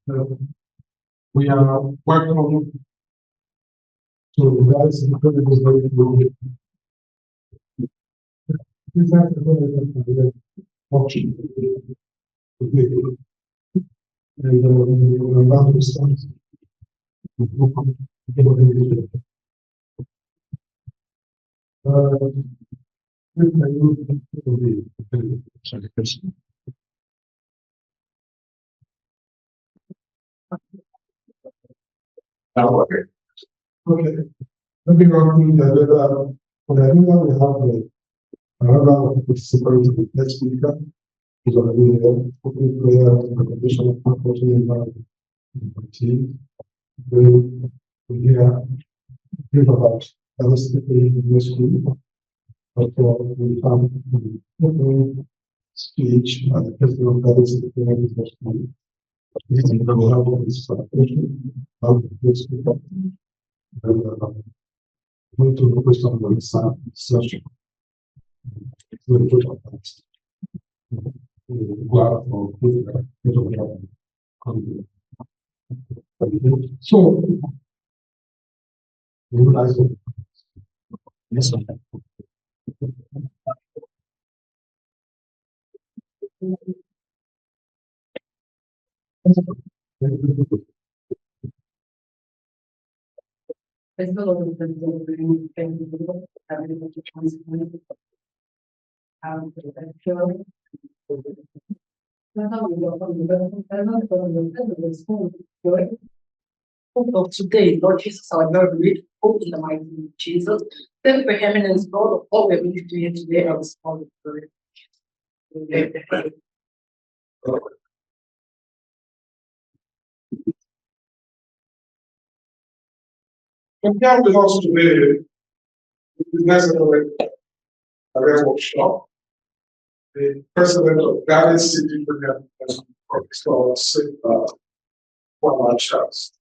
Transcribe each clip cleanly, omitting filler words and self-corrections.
We are welcome to guys incredible very good. This is the option. And we're about to start. Okay. Maybe wrong the other, but I think that we have another participant with next speaker. He's going to be there, hopefully player in the condition of unfortunately team. We hear about diversity in the school, but we have speech at the president of diversity in the school. This is the level of this how this speaker. Going to focus on the research. So, yes, sir. Of today, Lord Jesus, our Lord, we hope in the mighty name of Jesus. Thank you for hearing us, Lord, of all we're going to do here today. I was called for it. Compared with us today, the next career workshop, the president of Garden City Union for our church.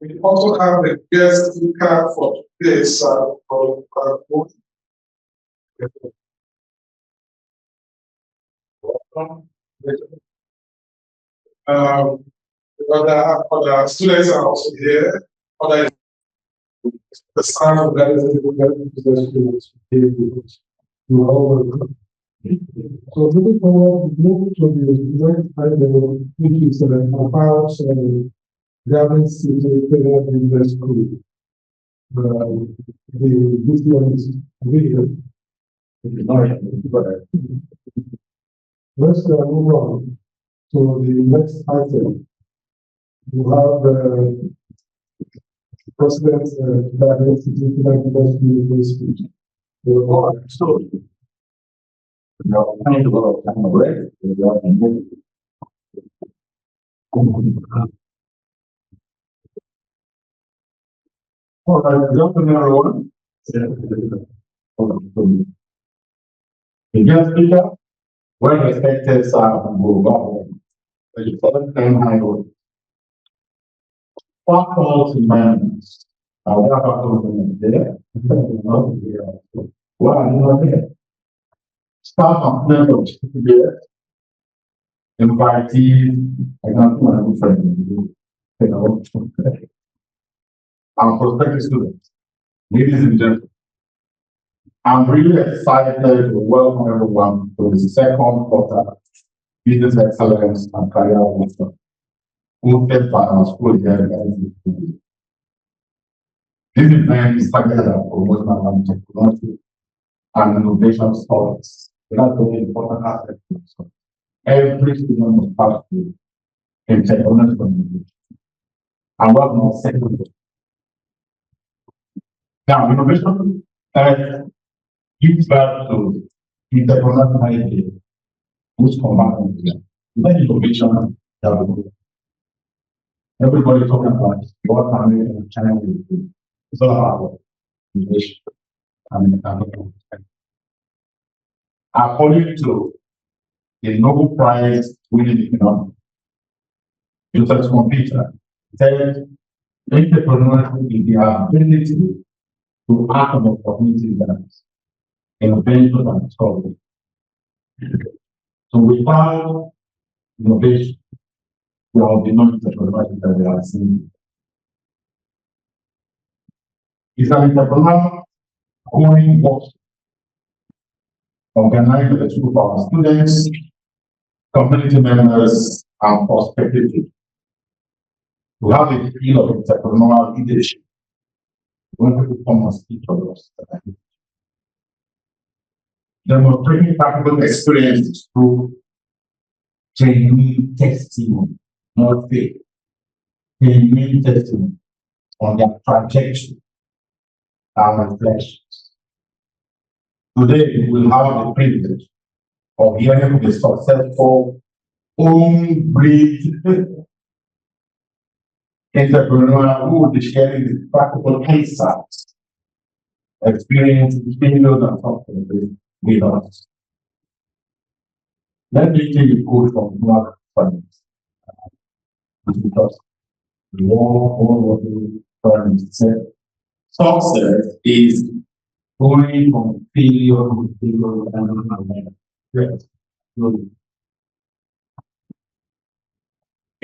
We also have a guest speaker for today's other students are also here. Other the staff of that is you all welcome. So moving forward, move to the next item, which is about Garden City Business School. This one is video. Let's move on to the next item. You have the President Garden City Business School. So, kind of a lot of time already. All right, good afternoon, everyone. The guest speaker, when expected, will go. The first time I will. What calls environments? What are there? What are you there? Staff and members there. Invitees, I can't do my friend. You know, our prospective students, ladies and gentlemen, I'm really excited to welcome everyone to the second quarter Business Excellence and Career Workshop, hosted by our school here. This event is targeted at promotional and technology and innovation stories. That's very important aspect. Every student must participate in technology communication. And what more second? Now, innovation gives back to entrepreneurial idea, which combines with innovation. Everybody talking about what family and China will do. It's all about innovation and according to the Nobel Prize winning economics, Joseph Computer said entrepreneurship is the ability to act on opportunity that innovation and discovery. So without innovation, there will be no entrepreneurs that we are seeing. It's an entrepreneur going workshop organized with a group of our students, community members, and prospective people. We have a feel of entrepreneurial leadership when people come and speak to us. Demonstrating practical experiences through genuine testimony, not fake, genuine testimony on their trajectory and reflections. Today, we will have the privilege of hearing the successful, own breed entrepreneur who will be sharing the practical insights, experiences, failures, and successes with us. Let me take a quote from Mark Finance. Because what Finance said, success is going from failure to failure and yes.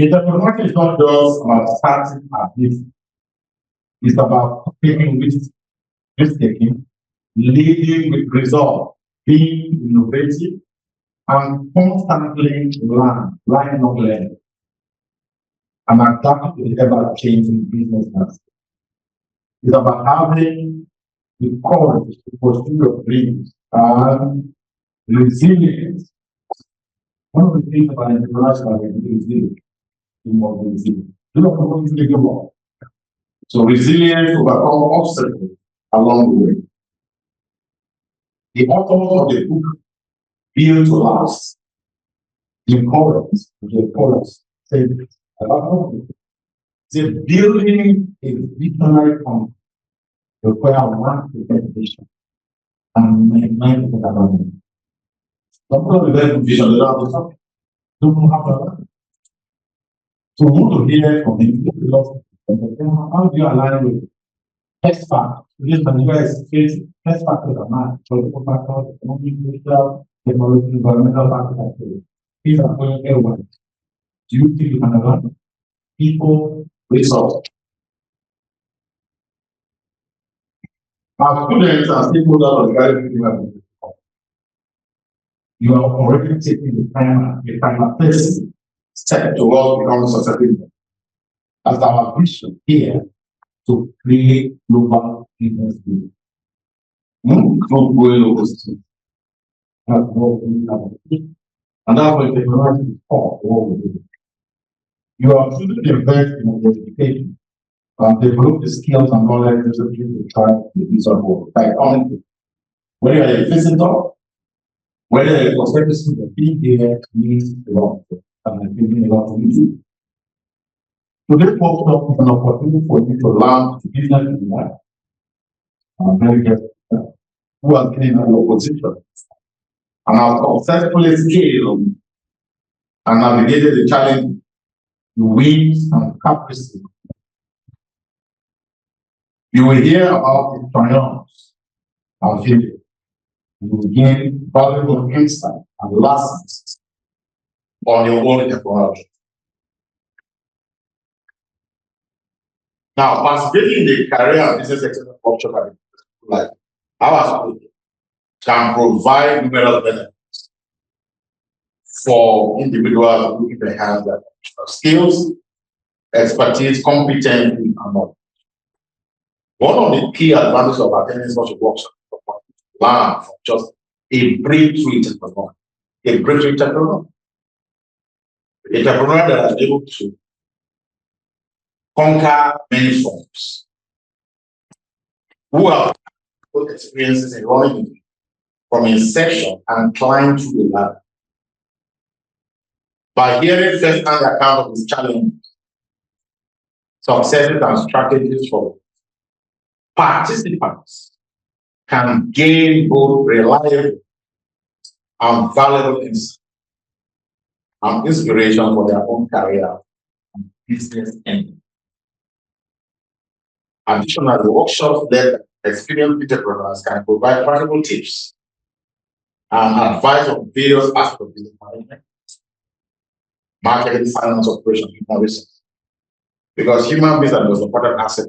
Entrepreneurship is not just about starting at this. It's about taking risk taking, leading with resolve, being innovative, and constantly learning, and adapting to the ever-changing business landscape. It's about having the courage to pursue your dreams and resilience. One of the things about entrepreneurship is resilience. Do not completely give up. So resilience to overcome obstacles along the way. The authors of the book Build to Last, the chorus said, the building a visionary company requires 1% vision and 99% abandonment. Some people have a very good vision, they don't have something. Don't have that. So we want to hear from them. How do you align with test factors? This particular is test factors are not political factors, economic, social, technology, environmental factors. These are going everywhere. Do you think you can align? People, resource. Our students and stakeholders are guiding people. You are already taking the final first step towards becoming successful. As our vision here to create global business growth. Not growing local systems. That's what we have. And that's what technology is for. What we do. You are choosing to invest in education and develop the skills and knowledge necessary to try the business work. Like honestly, whether you're a visitor, whether you're a prospective student, being here means a lot. And I'm thinking a lot of you. Today's workshop is an opportunity for you to learn business in life. I'm very grateful who has been in your position and have successfully scaled and navigated the challenge, the wins and caprices. You will hear about the triumphs and failures. You will gain valuable insight and lessons on your own technology. Now, participating in the career and business excellence workshop like our school can provide numerous benefits for individuals who enhance their skills, expertise, competence, and more. One of the key advantages of attending such a workshop is to learn from just a breakthrough entrepreneur. A breakthrough entrepreneur. A entrepreneur that is able to conquer many forms. Who have good experiences in running from inception and climb through the ladder. By hearing first-hand account of his challenges, successes, and strategies for participants can gain both reliable and valuable insight and inspiration for their own career and business ending. Additionally, workshops led experienced entrepreneurs can provide practical tips and advise on various aspects of business management, marketing, finance, operations, human resources. Because human beings are the most important asset.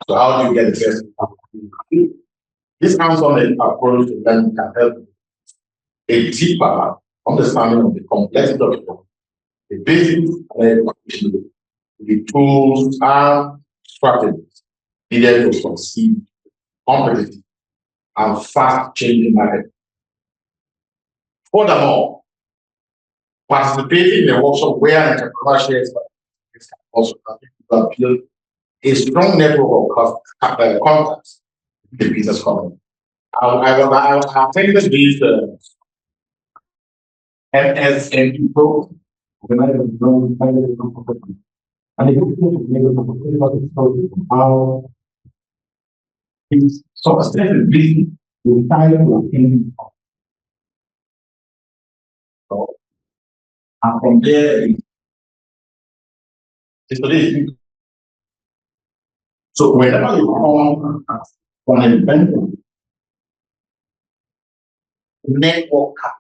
So how do you get the best? This hands-on approach to learning can help a deeper understanding of the complexity of the problem, the basics, the tools and strategies needed to succeed competitive and fast-changing market. Furthermore, participating in a workshop where an entrepreneur shares expertise can also help people build a strong network of contacts in the business community. I attended this MSMP program, and the good thing is how his success is being the time of him. And from there, it's so whenever you come from an event, networker,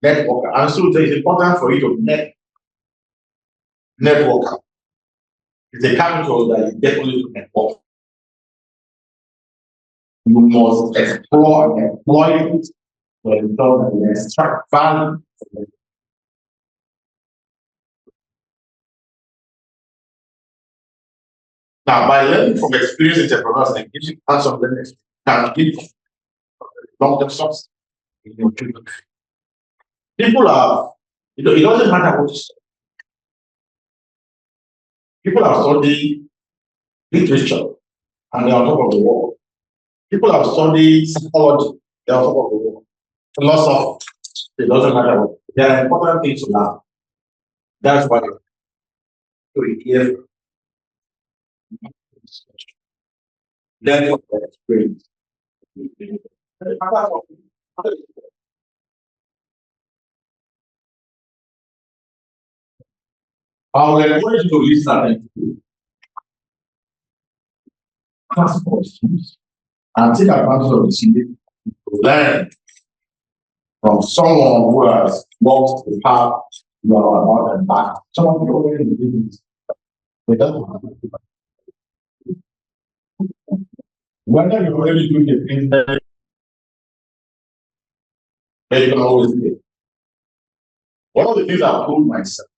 and so it's important for you to networker. It's a capital that you definitely to network. You must explore and employ it to ensure that you extract value from it. Now, by learning from experienced entrepreneurs and engaging hands-on learning can give long-term success in your children. People are, it doesn't matter what you study. People are studying literature and they're on top of the world. People have studied psychology, they're on top of the world. Philosophy, it doesn't matter what. There are important things to learn. That's why you're here. Learn from the experience. I will encourage you to listen and ask questions and take advantage of the situation to learn from someone who has walked the path you are about and back. Some of you already did this. But that's what happens. Whether you're already doing the things that you can always do. One of the things I've told myself,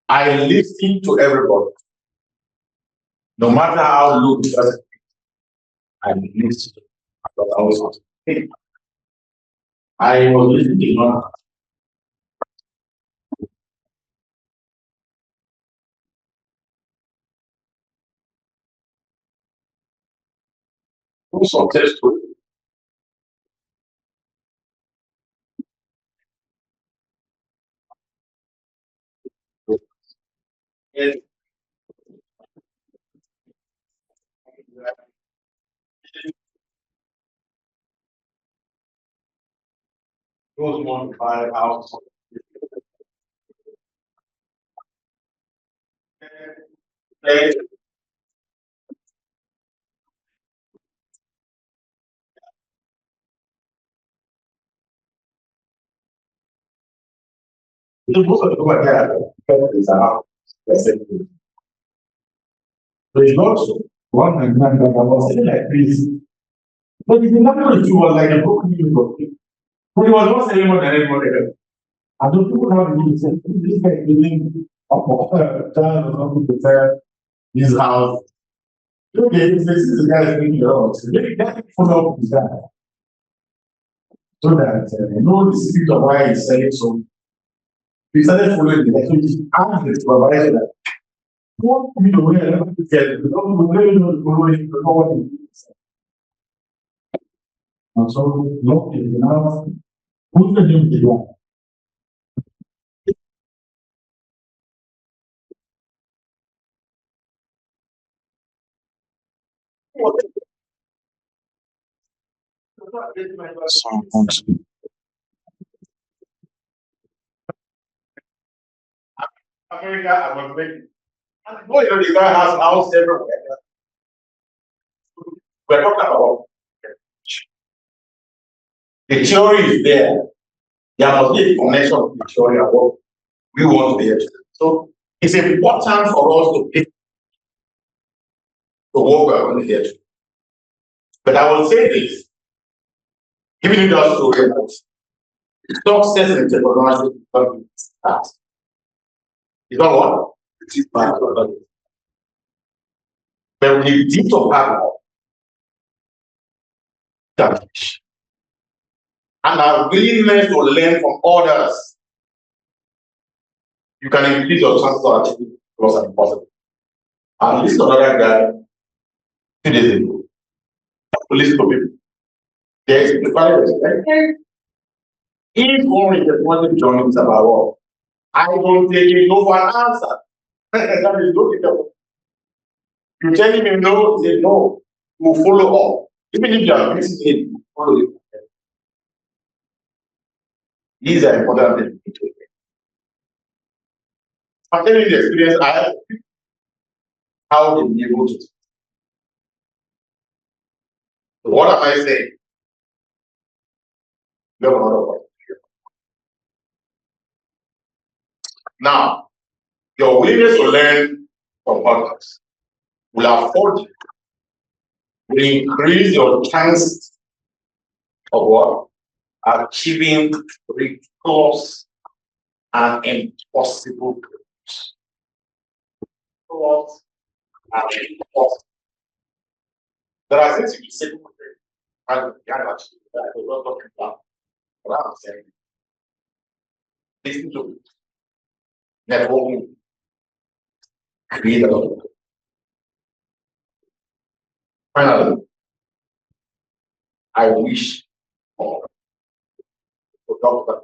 I listen to everybody. No matter how low the person is, I listen. Because I always want to think. I was listening to one. Who successful. And goes on to buy a house. And the most of the people that is around. So it's not one and nine that I was saying like this. But it's not what you were like a broken news. But it was not saying more than anybody else. And those people have been saying, this guy is living up of child or something to sell his house. Okay, this is the guy is thinking about. Maybe that follow up with that. So that know the secret of why he's selling so. We started following the message and the supervisor that what we know where I don't get it. We don't really know the following, we know what it is. And so, look, is now, who's the new people? America, I was making. Boy, you know, the guy has a house everywhere. We're talking about The theory is there. There must be a connection with the theory and what we want to be able to do. So it's important for us to pick the work we are going to get to. But I will say this, giving you that story about success in entrepreneurship is not that. It's not what? It is bad. But we need to have that and our willingness to learn from others, you can increase your chances of achieving close and possible. And listen to another guy 2 days ago. Listen to people. There's the value respect. If one is the one journey is about what? I don't take it no for an answer. That is not it. You tell him no, say no. You follow up. Even if you are missing it, follow it. These are important things. I'm telling you the experience I have, how they be able to. So what am I saying? Now, your willingness to learn from others will afford you, will increase your chances of what? Achieving ridiculous and impossible goals. There are things you can say, and you can't achieve that. I was not talking about what I'm saying. Listen to it. Networking. Create a lot of. Finally, I wish for Dr.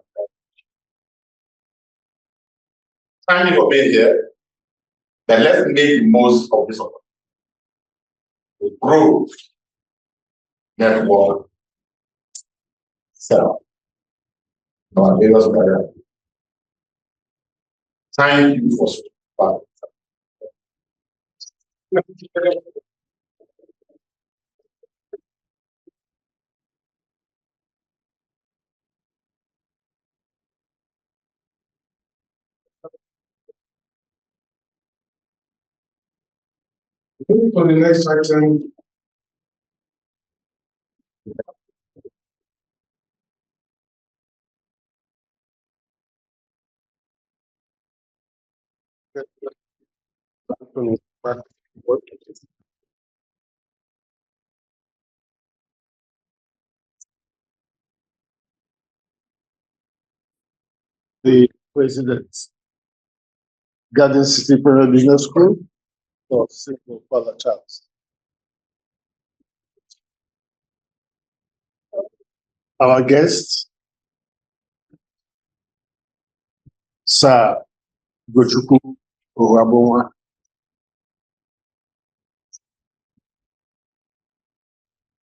Thank you for being here. Then let's make the most of this opportunity. To grow, network, sell. Our various career. Thank you for support. For the next item, the president, Garden City Private Business School for single father Charles. Our guest, Sir Gochuku Orabonwa.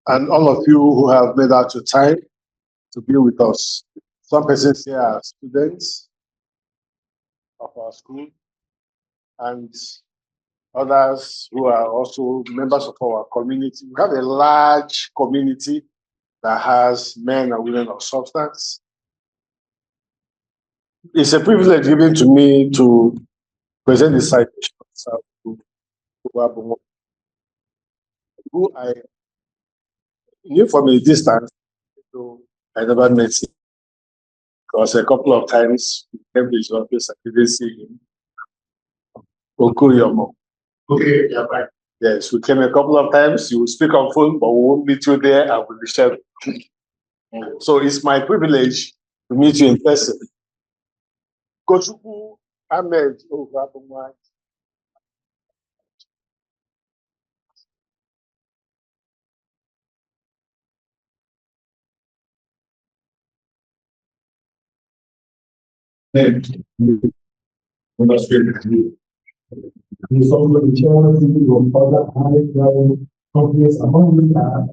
And all of you who have made out your time to be with us. Some persons here are students of our school, and others who are also members of our community. We have a large community that has men and women of substance. It's a privilege given to me to present the citation of Sir who I knew from a distance, so I never met him. Because a couple of times we came to his office, I didn't see him. Okuyomo. Okay, yeah, fine. Yes, we came a couple of times. You will speak on phone, but we won't meet you there and we'll be sharing. So it's my privilege to meet you in person. Kochuku Ahmed Orabonwa. He's also the chairman of other high-level companies, among which are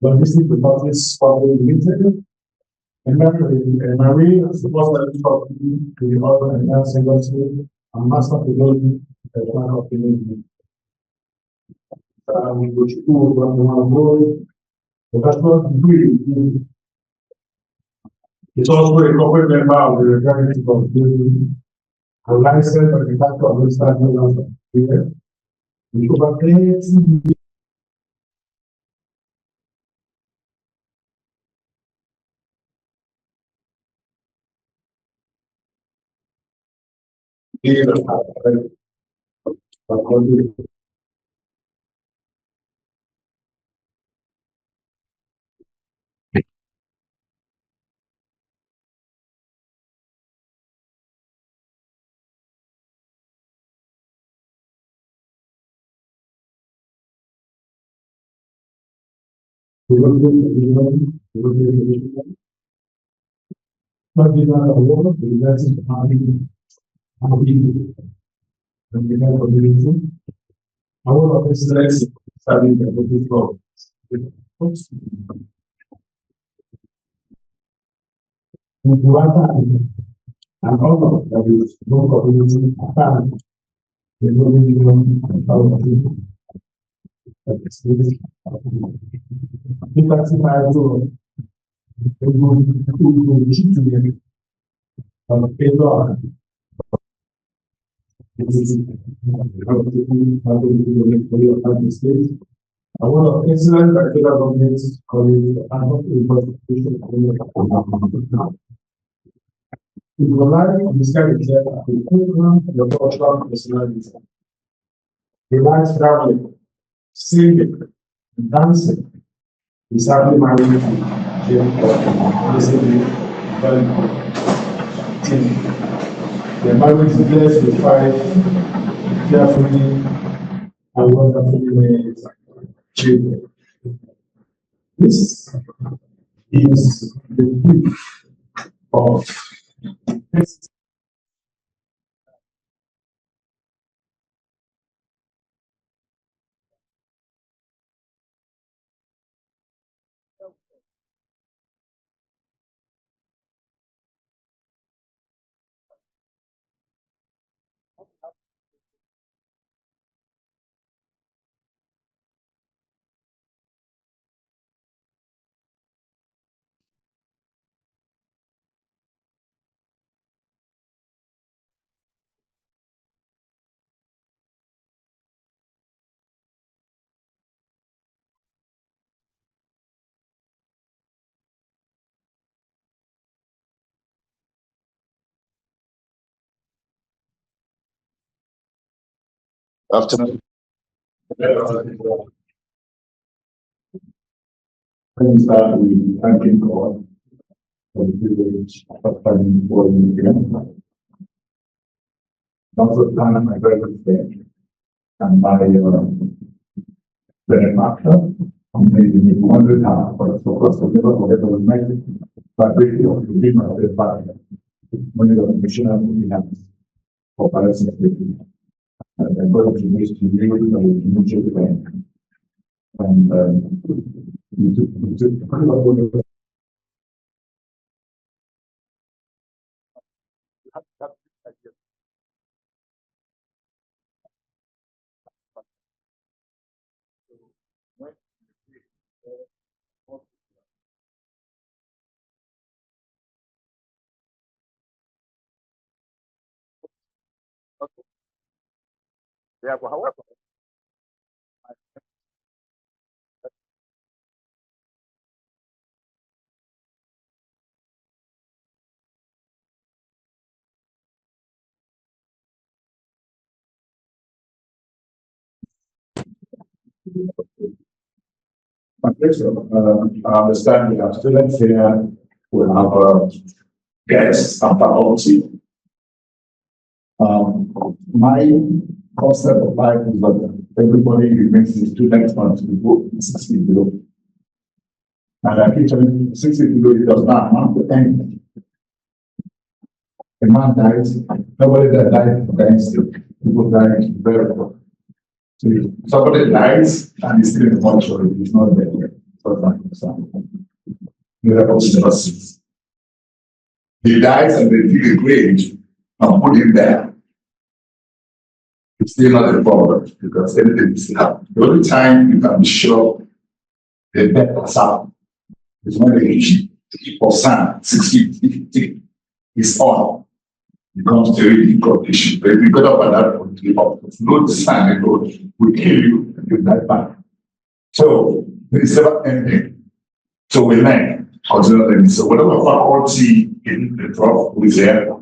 Logistic Deposits Public Limited, and Marine Support Company to the oil and gas industry, and Master Technology at the Bank of the Navy. We go to school from one board, professional degree It's also a corporate member of the representative of the licensed manufacturer of Western here. We overpay not given a award, the University community. Our officers studying the political. And all of that is no community apparent. The moving about people. He classified to I want to excellent practical governance college to rely on this kind of the program, the cultural personality. He likes traveling, singing, dancing. He's happily married to the marriage is blessed with 5 carefully and wonderfully raised children. This is the gift of this. Afternoon. Let me start with thanking God for the privilege of having for me again. Also thank my very good friend and my benefactor from making me 100 times for the focus of never forget the night, but really of the dream of the father. When you are missionary, we have for Palestine. And I'm going to wish to you and to the bank. And you took Yeah, but however, my pleasure. I understand we have students here, we have guests and faculty. My concept of life is that everybody remains a student until the 60 below. And I keep telling you, 60 below, it does not amount to anything. A man dies, nobody that died dies, people die very well. So if somebody dies and he's still in the mortuary, he's not there yet. For example, miracles never cease. He dies and they dig a grave and put him there. It's still not a problem because anything is happening. The only time you can be sure the death has happened is when they of sand, 60 is on. Becomes a really difficult issue. But if you get up at that point, you load the sand and go, will kill you and you die back. So it's never ending. So we learn, consider so whatever faculty in the drop was there,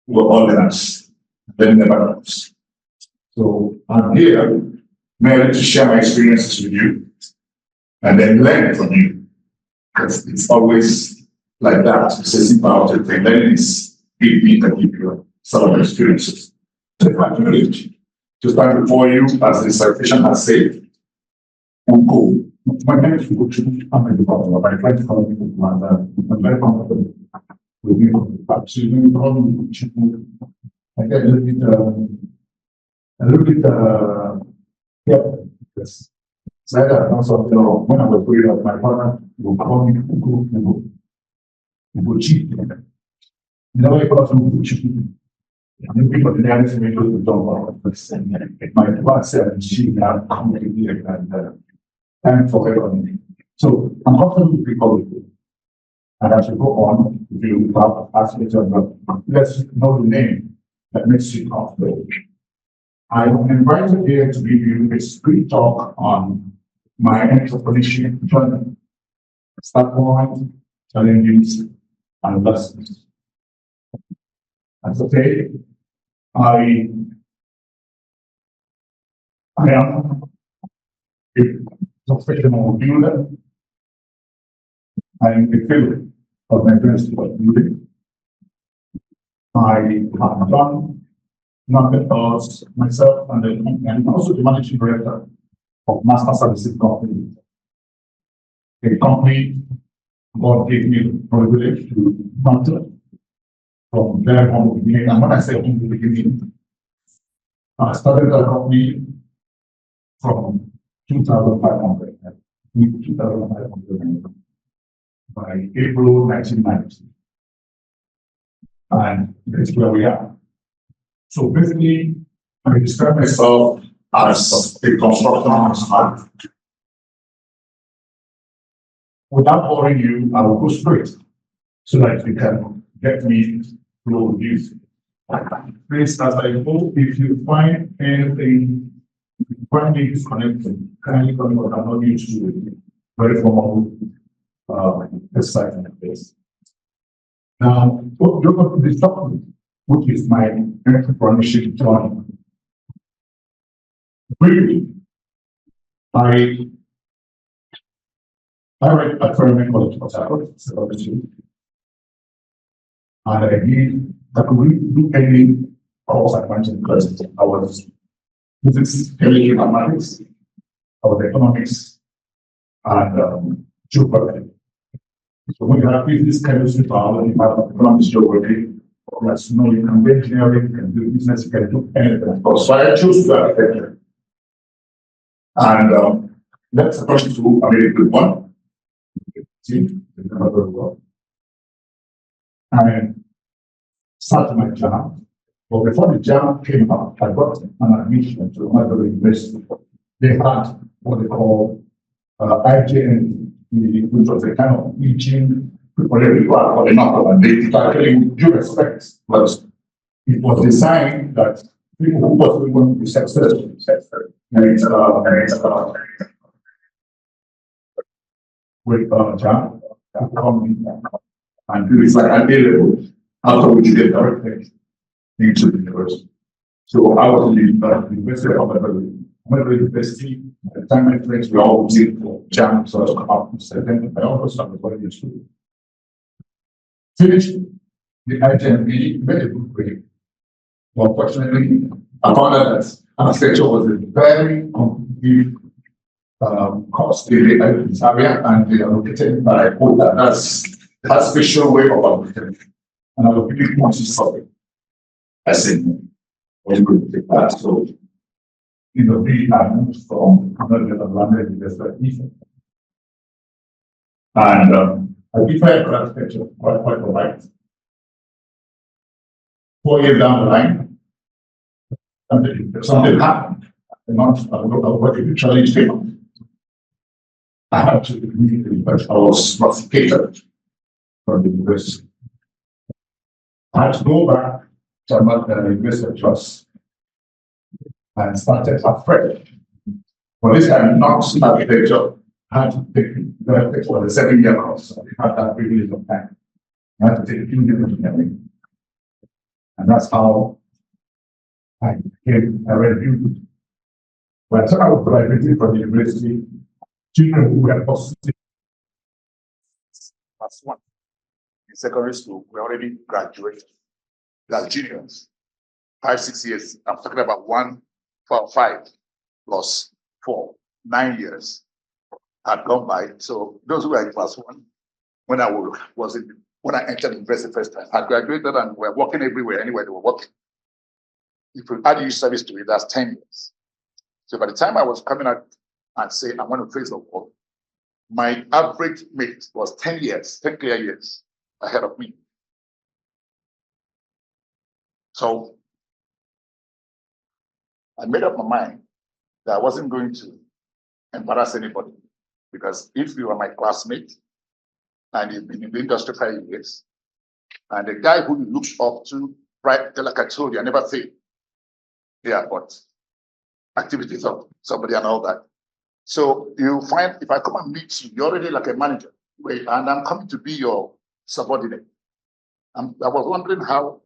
were organized, then never comes. So I'm here merely to share my experiences with you and then learn from you. Because it's always like that. It's a simple out of thing. Learning is big and give you some of the experiences. So it's my privilege to stand before you as the citation has said. And go. My name is Gcpbs. I'm a developer. I try to follow people and I'm very comfortable with you. Absolutely, probably I get a little bit, yeah, yes. So that also, when I was growing up, my father would call me Ugo cheap. You know, I got some cheap. And people in the other way to don't my father said, she now come to me and thank for everything. So I'm comfortable with people with you. And as we go on, if you ask each other, let's know the name that makes you comfortable. I am invited here to give you a brief talk on my entrepreneurship journey, start point, challenges, and lessons. As I say, I am a professional builder. I am a fellow of my principal building. I have done nothing else myself and also the managing director of Master Services Company. A company God gave me the privilege to mentor from very humble beginning. And when I say humble beginning, I started that company from 2,500 by April 1990. And that's where we are. So basically, I describe myself as a construction expert. Without boring you, I will go straight so that you can get me flow with you. Please, as I go, if you find anything, find me disconnected, kindly come on. I'm not used to it. Very formal exercise like this. Now, you're going to this topic, which is my entrepreneurship journey. Briefly, I went at Fermi College of Science, and I could do any course I wanted because I was physics, chemistry, mathematics, I was economics, and geography. So when you have business, chemistry, biology, economics, geography, yes, you know, you can do engineering, you can do business, you can do anything. So I chose to do architecture. And that's a question to a very good one. See, very well. And started my job. But before the job came up, I got an admission to another university. They had what they call IJN, which was a kind of teaching preparatory for the number, and they actually do respect, but it was designed that people who possibly want to be successful, with job, come and do it's like an A level, after which you get directed into the university. So I was in the University of American University. At the time, my friends were all waiting for jam, so I was up to 7. I also started going to school. Finished the IJMB, made a good grade. But unfortunately, I found out that architecture was a very competitive course in this area, and they are located by Kota. That's a special way of architecture. And I was really conscious of it. I said, well, you could take that. So, I moved from London to and I prepared for architecture quite all right. 4 years down the line, something happened. What the challenge came up. I had to immediately, but I was frustrated from the university. I had to go back to the University of Trust and started afresh. For this time, not architecture, I had to take the for the 7-year course. So I had that privilege of time. I had to take 2 years of engineering. And that's how I became a review. When I started out graduating from the university, children who were positive as one in secondary school were already graduated. They are juniors. 5, 6 years. I'm talking about 1, 4, 5 plus 4, 9 years had gone by. So those who were in class 1, when I when I entered university first time, I graduated and were working everywhere, anywhere they were working. If you add youth service to it, that's 10 years. So by the time I was coming out and say I want to face the world, my average mate was 10 years, 10 clear years ahead of me. So I made up my mind that I wasn't going to embarrass anybody, because if you are my classmate and you've been in the industry 5 years, and the guy who you look up to, right, like I told you, I never say, yeah, but activities of somebody and all that. So you find if I come and meet you, you're already like a manager, and I'm coming to be your subordinate. I was wondering how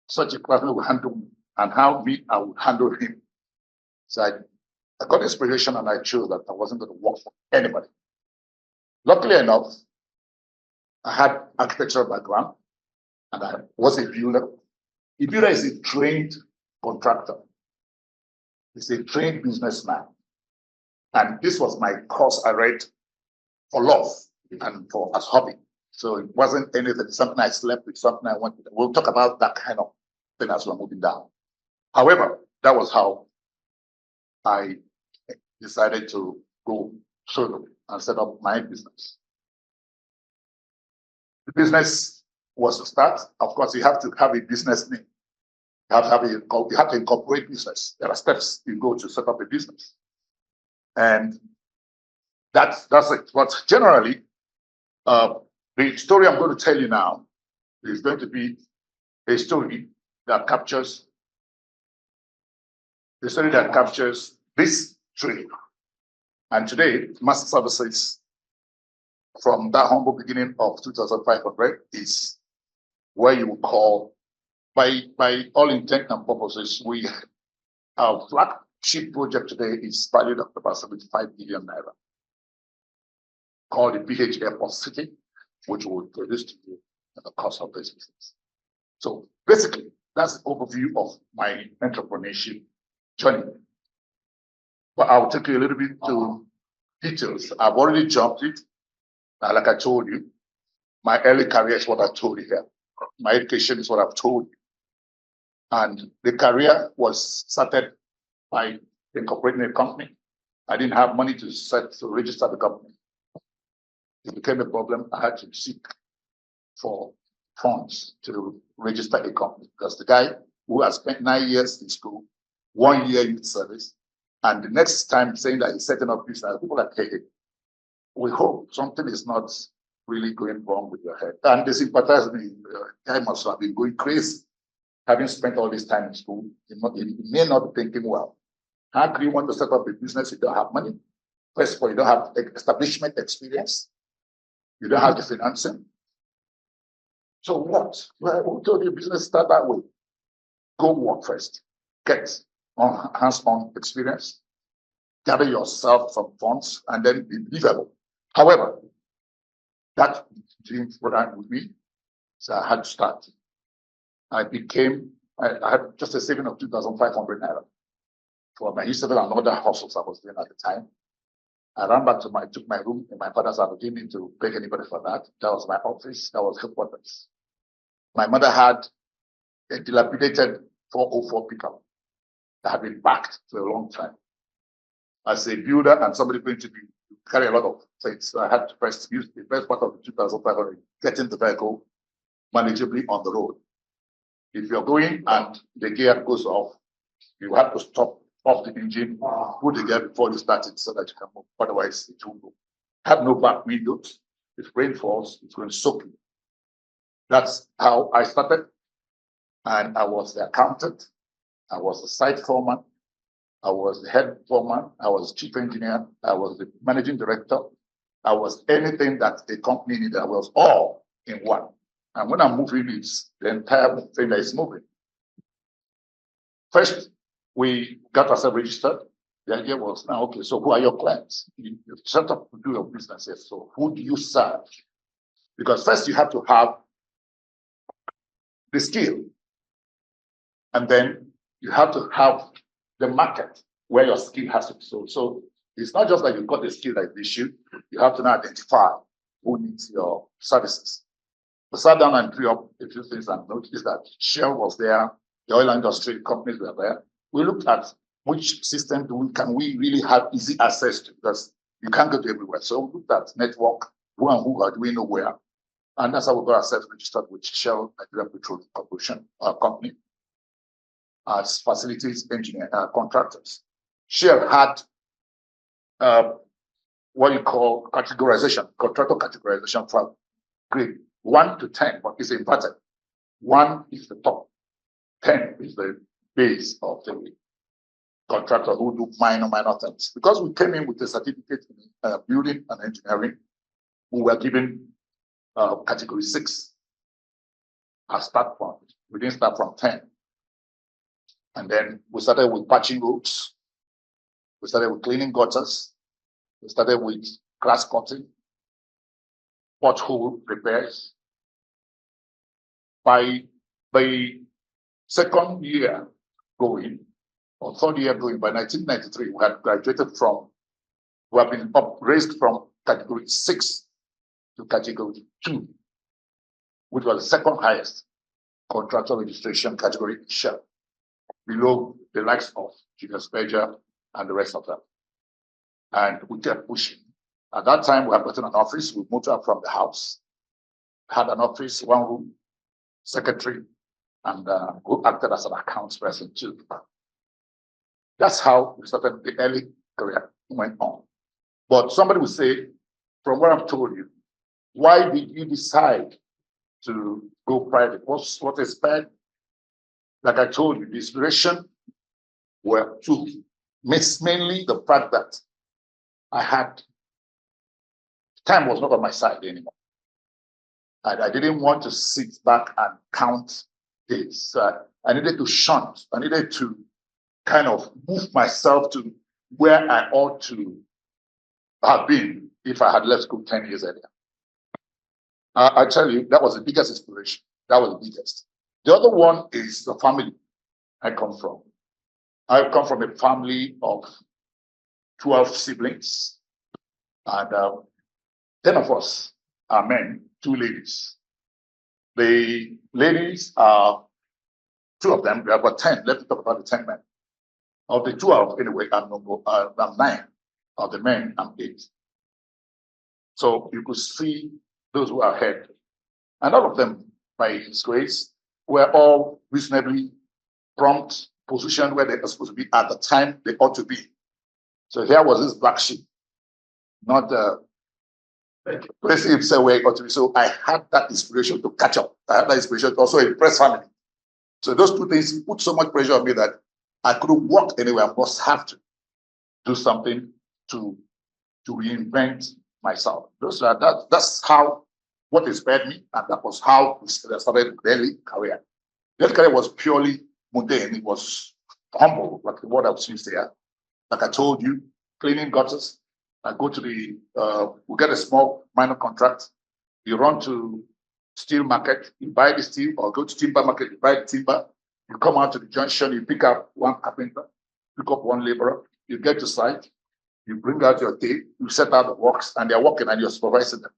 such a classmate would handle me and how I would handle him. So I got inspiration and I chose that I wasn't going to work for anybody. Luckily enough, I had architectural background and I was a builder. A builder is a trained contractor. He's a trained businessman. And this was my course I read for love and for as hobby. So it wasn't anything, something I slept with, something I wanted. We'll talk about that kind of thing as we're moving down. However, that was how I decided to go solo and set up my business. The business was to start. Of course, you have to have a business name. You have to incorporate business. There are steps you go to set up a business. And that's it. But generally, the story I'm going to tell you now is going to be a story that captures this trade. And today, master services, from that humble beginning of 2,500, is where you would call, by all intent and purposes, our flagship project today is valued at about 75 billion naira, called the PH Airport City, which will produce to you at the cost of this business. So basically, that's the overview of my entrepreneurship journey. But I'll take you a little bit to details. I've already jumped it. Like I told you, my early career is what I told you here. My education is what I've told you. And the career was started by incorporating a company. I didn't have money to register the company. It became a problem. I had to seek for funds to register a company, because the guy who has spent 9 years in school, 1 year youth service, and the next time saying that he's setting up business, people are like, hey, we hope something is not really going wrong with your head. And they sympathize with me. The guy must have been going crazy, having spent all this time in school. He may not be thinking, well, how can you want to set up a business if you don't have money? First of all, you don't have establishment experience. You don't have the financing. So what? Well, who told you business start that way? Go work first. Get hands-on experience. Gather yourself some funds and then be believable. However, that didn't run with me. So I had to start. I had just a saving of 2,500 naira for my used and other hustles I was doing at the time. I ran back took my room in my father's house. I didn't need to beg anybody for that. That was my office. That was headquarters. My mother had a dilapidated 404 pickup that had been packed for a long time. As a builder and somebody going to carry a lot of things, so I had to first use the first part of the 2,500, getting the vehicle manageably on the road. If you're going and the gear goes off, you have to stop off the engine, put the gear before you start it so that you can move. Otherwise, it will go. Have no back windows. If rain falls, it's going to soak you. That's how I started. And I was the accountant. I was the site foreman. I was the head foreman. I was chief engineer. I was the managing director. I was anything that the company needed. I was all in one. And when I'm moving, it's the entire thing that is moving. First, we got ourselves registered. The idea was now, okay, so who are your clients? You set up to do your businesses. So who do you serve? Because first you have to have the skill. And then you have to have the market where your skill has to be sold. So it's not just that you've got the skill that is the issue. You have to now identify who needs your services. We sat down and drew up a few things and noticed that Shell was there, the oil industry companies were there. We looked at which system can we really have easy access to, because you can't go to everywhere. So we looked at network, who and who are doing nowhere. And that's how we got ourselves registered with Shell Nigeria Petroleum Corporation, our company, as facilities engineer contractors. Shell had what you call categorization, contractor categorization from grade 1 to 10, but it's inverted. 1 is the top, 10 is the base of the contractor who do minor things. Because we came in with a certificate in building and engineering, we were given category 6 as start point. We didn't start from 10. And then we started with patching roads. We started with cleaning gutters. We started with grass cutting, pothole repairs. By the second year going, or third year going, by 1993, we had graduated from, we have been raised from category 6 to category 2, which was the second highest contractor registration category in Shell, below the likes of Gcpbs and the rest of them. And we kept pushing. At that time, we had gotten an office. We moved up from the house, had an office, 1 room, secretary, and who acted as an accounts person too. That's how we started the early career went on. But somebody would say, from what I've told you, why did you decide to go private? What inspired? Like I told you, the inspiration were two. Mainly the fact that I had, time was not on my side anymore. And I didn't want to sit back and count days. I needed to shunt. I needed to kind of move myself to where I ought to have been if I had left school 10 years earlier. I tell you, that was the biggest inspiration. That was the biggest. The other one is the family I come from. I come from a family of 12 siblings, and 10 of us are men, 2 ladies. The ladies are 2 of them. We have about 10. Let's talk about the 10 men. Of the 12, anyway, I'm 9. Of the men, I'm 8. So you could see those who are ahead. And all of them, by His grace, were all reasonably prompt, positioned where they are supposed to be at the time they ought to be. So here was this black sheep, not the place himself where he ought to be. So I had that inspiration to catch up. I had that inspiration to also impress family. So those 2 things put so much pressure on me that I couldn't walk anywhere. I must have to do something to reinvent myself. That's how, what inspired me, and that was how I started the early career. The early career was purely mundane. It was humble, like the word I was used there. Like I told you, cleaning gutters. I go to the, we get a small minor contract. You run to steel market, you buy the steel, or go to timber market, you buy the timber. You come out to the junction, you pick up 1 carpenter, pick up 1 laborer, you get to site, you bring out your tape, you set out the works, and they're working and you're supervising them.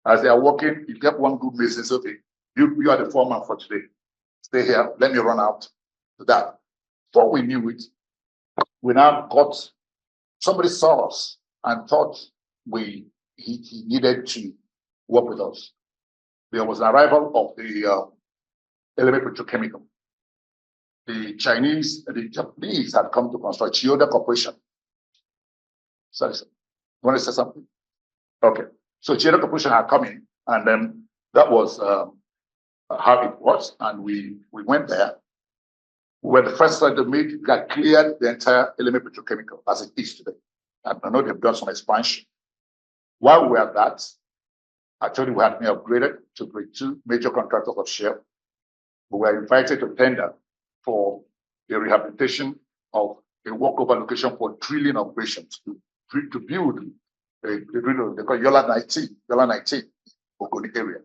As they are working, you get 1 good business, okay, you are the foreman for today. Stay here, let me run out to that. Before we knew it, we now got, somebody saw us and thought he needed to work with us. There was an arrival of the element petrochemical. The Chinese, the Japanese had come to construct Chiyoda Corporation. Sorry, sir. You want to say something? Okay. So Chiyoda Corporation had come in, and then that was how it was, and we went there. We were the first site to make that cleared the entire element petrochemical as it is today. And I know they've done some expansion. While we were at that, actually we had been upgraded to grade 2 major contractors of Shell. We were invited to tender for the rehabilitation of a walkover location for drilling operations to build a drill they call Yola 19, Ogoni area.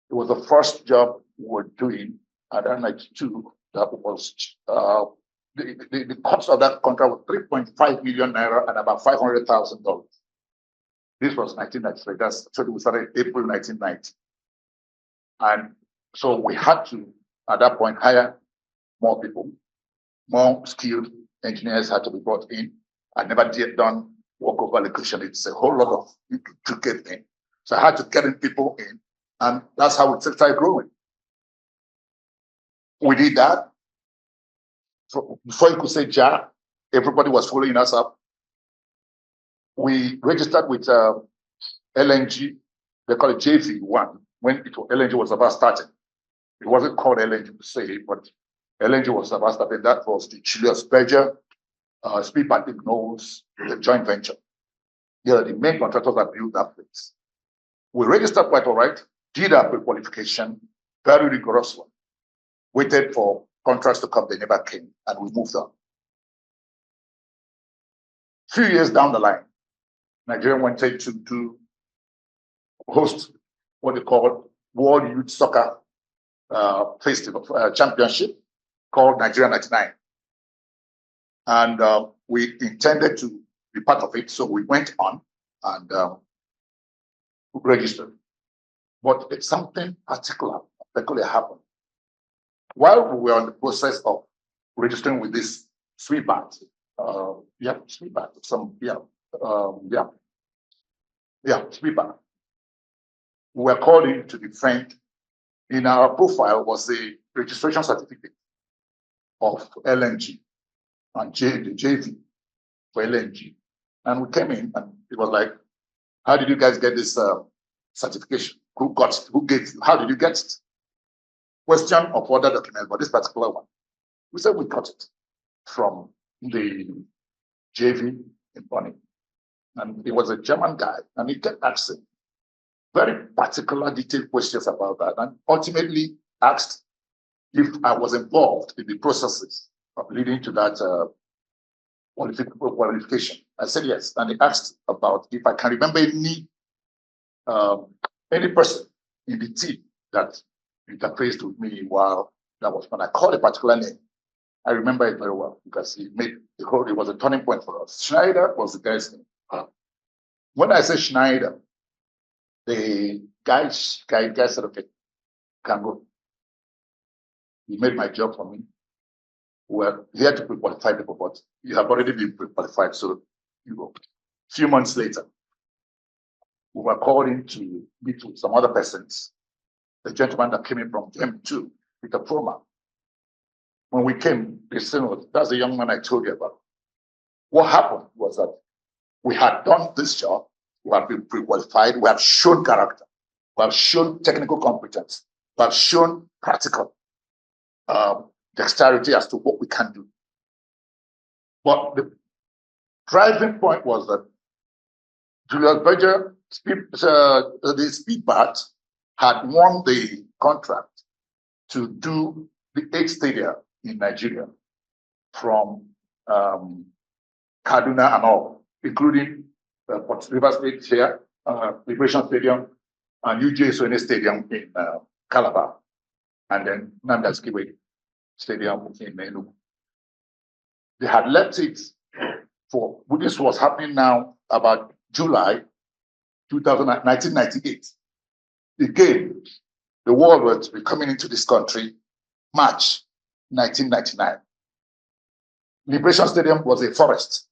It was the first job we were doing at that 92. That was the cost of that contract was 3.5 million naira and about $500,000. This was 1993. That's so we started April 1990, and so we had to at that point hire more people, more skilled engineers had to be brought in. I never did done walkover location. It's a whole lot of to get in, so I had to get in people in, and that's how it started growing. We did that. So before you could say JAR, everybody was following us up. We registered with LNG, they call it JV1, when LNG was about starting. It wasn't called LNG to say, but LNG was about starting. That was the Julius Berger, Speedbank Ignos, the joint venture. They are the main contractors that built that place. We registered quite all right, did our pre-qualification, very rigorous one. Waited for contracts to come, they never came, and we moved on. Few years down the line, Nigeria wanted to host what they call World Youth Soccer Festival Championship called Nigeria 99. And we intended to be part of it, so we went on and registered. But it's something particular happened. While we were in the process of registering with this Speedbank, Speedbank, Speedbank. We were called in to defend. In our profile was the registration certificate of LNG and the JV for LNG. And we came in and it was like, how did you guys get this certification? Who got it? Who gave it? How did you get it? Question of other documents, but this particular one. We said we got it from the JV in Bonnie. And he was a German guy, and he kept asking very particular, detailed questions about that, and ultimately asked if I was involved in the processes of leading to that qualification. I said yes, and he asked about if I can remember any person in the team that interfaced with me while that was when I called a particular name. I remember it very well because he made the whole, it was a turning point for us. Schneider was the guy's name. When I say Schneider, the guy said, okay, can go. He made my job for me. Well, he had to pre-qualify people, but you have already been pre-qualified, so you go. A few months later, we were called in to meet with some other persons. The gentleman that came in from M2 with a promo. When we came, they said, that's the young man I told you about. What happened was that we had done this job, we have been pre-qualified, we have shown character, we have shown technical competence, we have shown practical dexterity as to what we can do. But the driving point was that Julius Berger, the Speedbank, had won the contract to do the 8 stadia in Nigeria from Kaduna and all, including Port River State here, Liberation Stadium, and UJ Sone Stadium in Calabar, and then Nandaskiwe Stadium in Enugu. They had left it for, this was happening now about July 1998. Again, the war was coming into this country, March 1999. Liberation Stadium was a forest.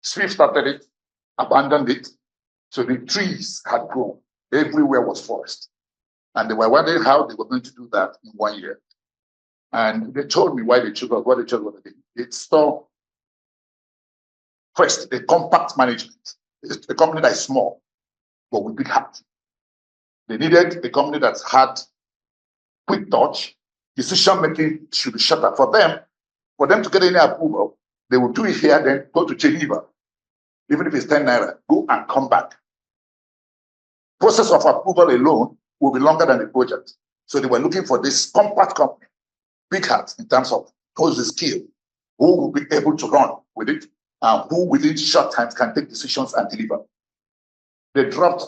Swift started it, abandoned it, so the trees had grown. Everywhere was forest. And they were wondering how they were going to do that in 1 year. And they told me why they chose what they chose. It's so first, a compact management. It's a company that is small, but with big heart. They needed a company that had quick touch. Decision making should be shorter. For them to get any approval, they will do it here, then go to Geneva. Even if it's 10 naira, go and come back. Process of approval alone will be longer than the project. So they were looking for this compact company, big hats in terms of who's the skill, who will be able to run with it, and who within short times can take decisions and deliver. They dropped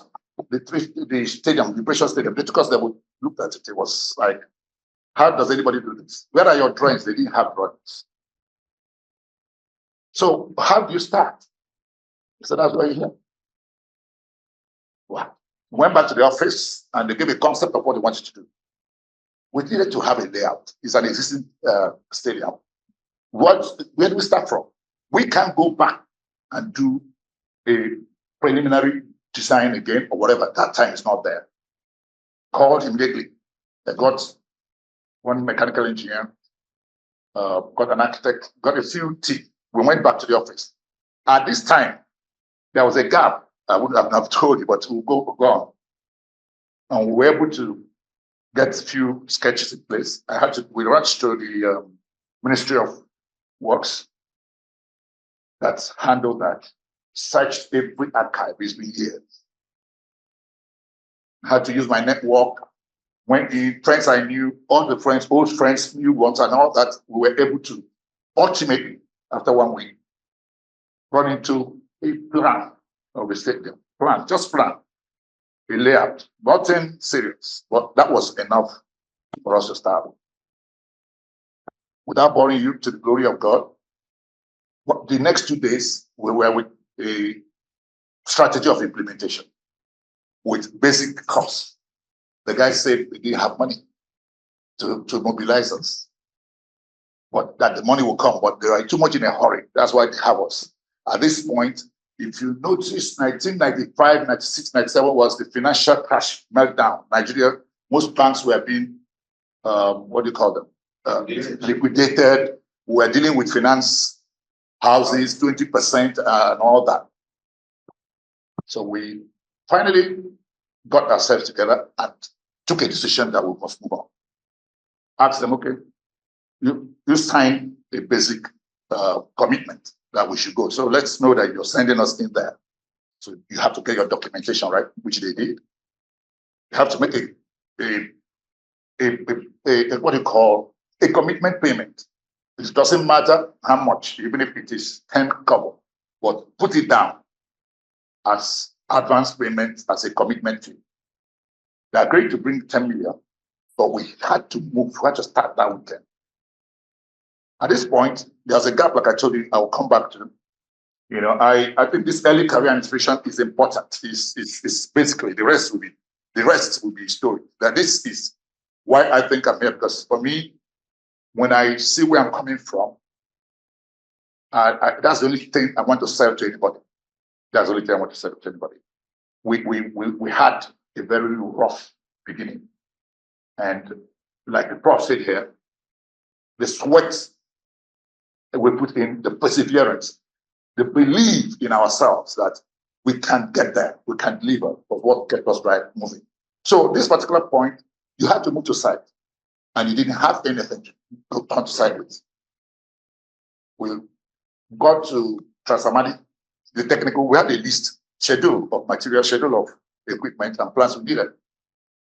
the stadium, the precious stadium, because they would look at it. It was like, how does anybody do this? Where are your drawings? They didn't have drawings. So how do you start? So that's why you're here. Wow. Went back to the office and they gave a concept of what they wanted to do. We needed to have a layout. It's an existing stadium. Where do we start from? We can't go back and do a preliminary design again or whatever. That time is not there. Called immediately. I got one mechanical engineer, got an architect, got a few teams. We went back to the office. At this time, there was a gap. I wouldn't have told you, but we'll go on. And we were able to get a few sketches in place. We rushed to the Ministry of Works that's handled that, searched every archive. It's been years. I had to use my network. When the friends I knew, all the friends, old friends, new ones, and all that, we were able to ultimately, after 1 week, run into a plan of the stadium. Just plan. A layout. Nothing serious, but that was enough for us to start. Without boring you, to the glory of God, the next 2 days we were with a strategy of implementation with basic costs. The guy said they didn't have money to mobilize us, but that the money will come, but they are too much in a hurry. That's why they have us. At this point, if you notice, 1995, 96, 97 was the financial crash meltdown. Nigeria, most banks were being, liquidated. We were dealing with finance houses, 20% and all that. So we finally got ourselves together and took a decision that we must move on. Asked them, okay, you sign a basic commitment that we should go. So let's know that you're sending us in there. So you have to get your documentation right, which they did. You have to make what you call a commitment payment. It doesn't matter how much, even if it is 10 kobo, but put it down as advance payment, as a commitment fee. They agreed to bring 10 million, but we had to move. We had to start that weekend. At this point, there's a gap, like I told you, I will come back to. I think this early career inspiration is important. It's basically the rest will be story. That this is why I think I'm here, because for me, when I see where I'm coming from, that's the only thing I want to sell to anybody. That's the only thing I want to sell to anybody. We had a very rough beginning. And like the prof said here, the sweat that we put in, the perseverance, the belief in ourselves that we can get there, we can deliver, but what kept us right moving. So this particular point, you had to move to site, and you didn't have anything to go on to site with. We got to Transamadi, the technical, we had a list, schedule of material, schedule of equipment and plans we needed.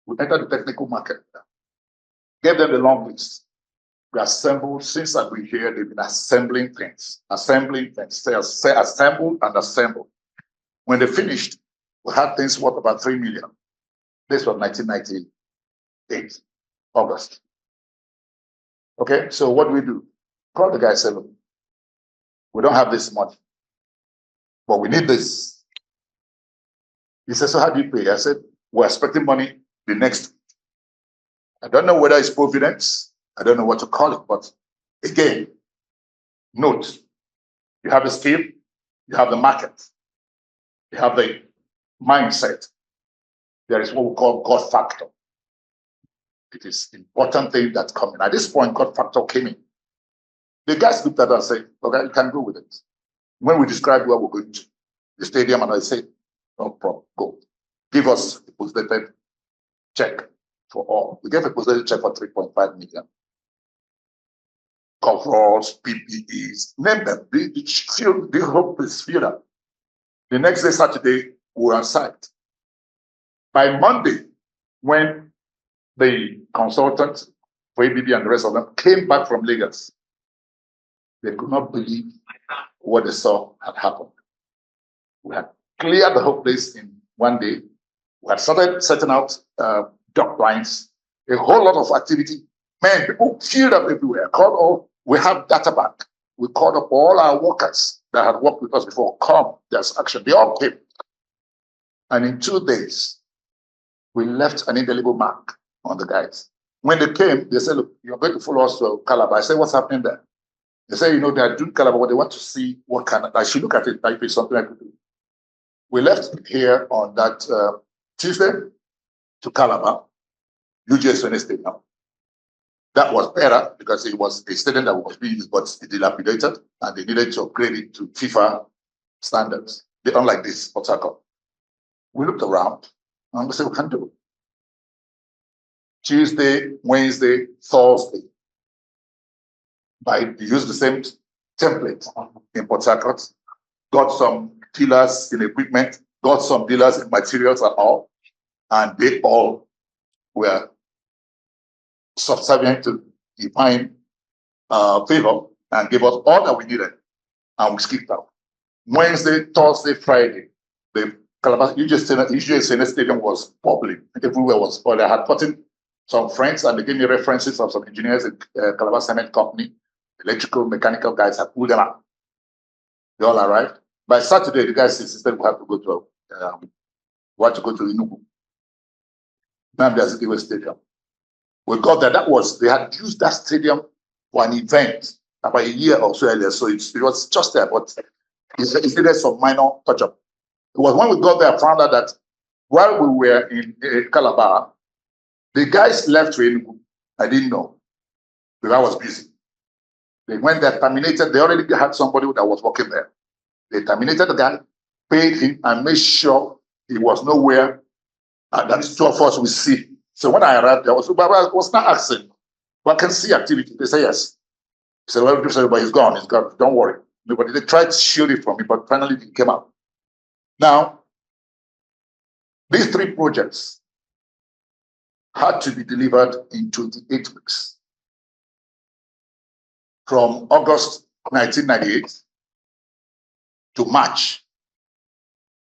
We entered the technical market, gave them the long list. We assembled, since I've been here, they've been assembling things, say assemble and assemble. When they finished, we had things worth about 3 million. This was 1998, August. Okay, so what do we do? Call the guy, say, look, we don't have this money, but we need this. He said, so how do you pay? I said, we're expecting money the next week. I don't know whether it's providence. I don't know what to call it, but again, note, you have the skill, you have the market, you have the mindset. There is what we call God factor. It is important thing that's coming. At this point, God factor came in. The guys looked at us and said, okay, you can go with it. When we described where we're going to, the stadium, and I said, no problem, go. Give us a deposited check. for all. We gave a positive check for 3.5 million. Coveralls, PPEs, name them. The hope is filled up. The next day, Saturday, we were on site. By Monday, when the consultant for ABB and the rest of them came back from Lagos, they could not believe what they saw had happened. We had cleared the whole place in one day. We had started setting out duct lines, a whole lot of activity. Man, people filled up everywhere. We have data bank. We called up all our workers that had worked with us before. Come, there's action. They all came. And in 2 days, we left an indelible mark on the guys. When they came, they said, look, you're going to follow us to Calabar. I said, what's happening there? They said, they're doing Calabar, but they want to see what I should look at it, like it's something I could do. We left here on that Tuesday to Calabar, UGS Stadium. That was better because it was a stadium that was being used, but it dilapidated, and they needed to upgrade it to FIFA standards. They unlike this Port Harcourt. We looked around and we said, we can do it. Tuesday, Wednesday, Thursday. We used the same template in Port Harcourt, got some dealers in equipment, got some dealers in materials and all, and they all were subservient to divine favor and gave us all that we needed, and we skipped out. Wednesday, Thursday, Friday, the Calabar UGS Stadium was bubbling. Everywhere was full. I had gotten some friends, and they gave me references of some engineers at Calabar Cement Company, electrical, mechanical guys. I pulled them out. They all arrived. By Saturday, the guys insisted we had to go to Enugu. Now there's the stadium. We got there. They had used that stadium for an event about a year or so earlier. So it was just there, but it needed some minor touch-up. It was when we got there, I found out that while we were in Calabar, the guys left to Enugu. I didn't know because I was busy. They went there, terminated. They already had somebody that was working there. They terminated the guy, paid him, and made sure he was nowhere. And that is 2 of us we see. So when I arrived there, I was not asking, but I can see activity. They say yes. He said, well, but he's gone. Don't worry. Nobody. They tried to shield it from me, but finally it came out. Now, these 3 projects had to be delivered in 28 weeks. From August 1998 to March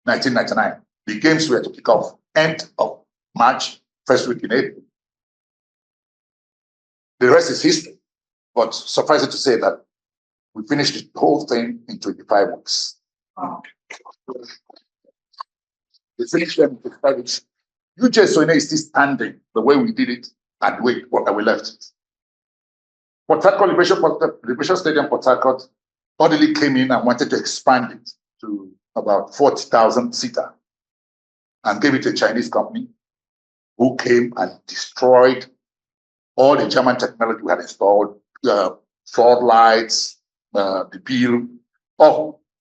1999. The games were to kick off end of March, first week in April. The rest is history. But suffice it to say that we finished the whole thing in 25 weeks. We finished them in 25 weeks. UGS is still standing the way we did it and the way we left it. Port Harcourt Liberation Stadium, Port Harcourt, orderly came in and wanted to expand it to about 40,000 seater and gave it to a Chinese company who came and destroyed all the German technology we had installed, floodlights, the peel,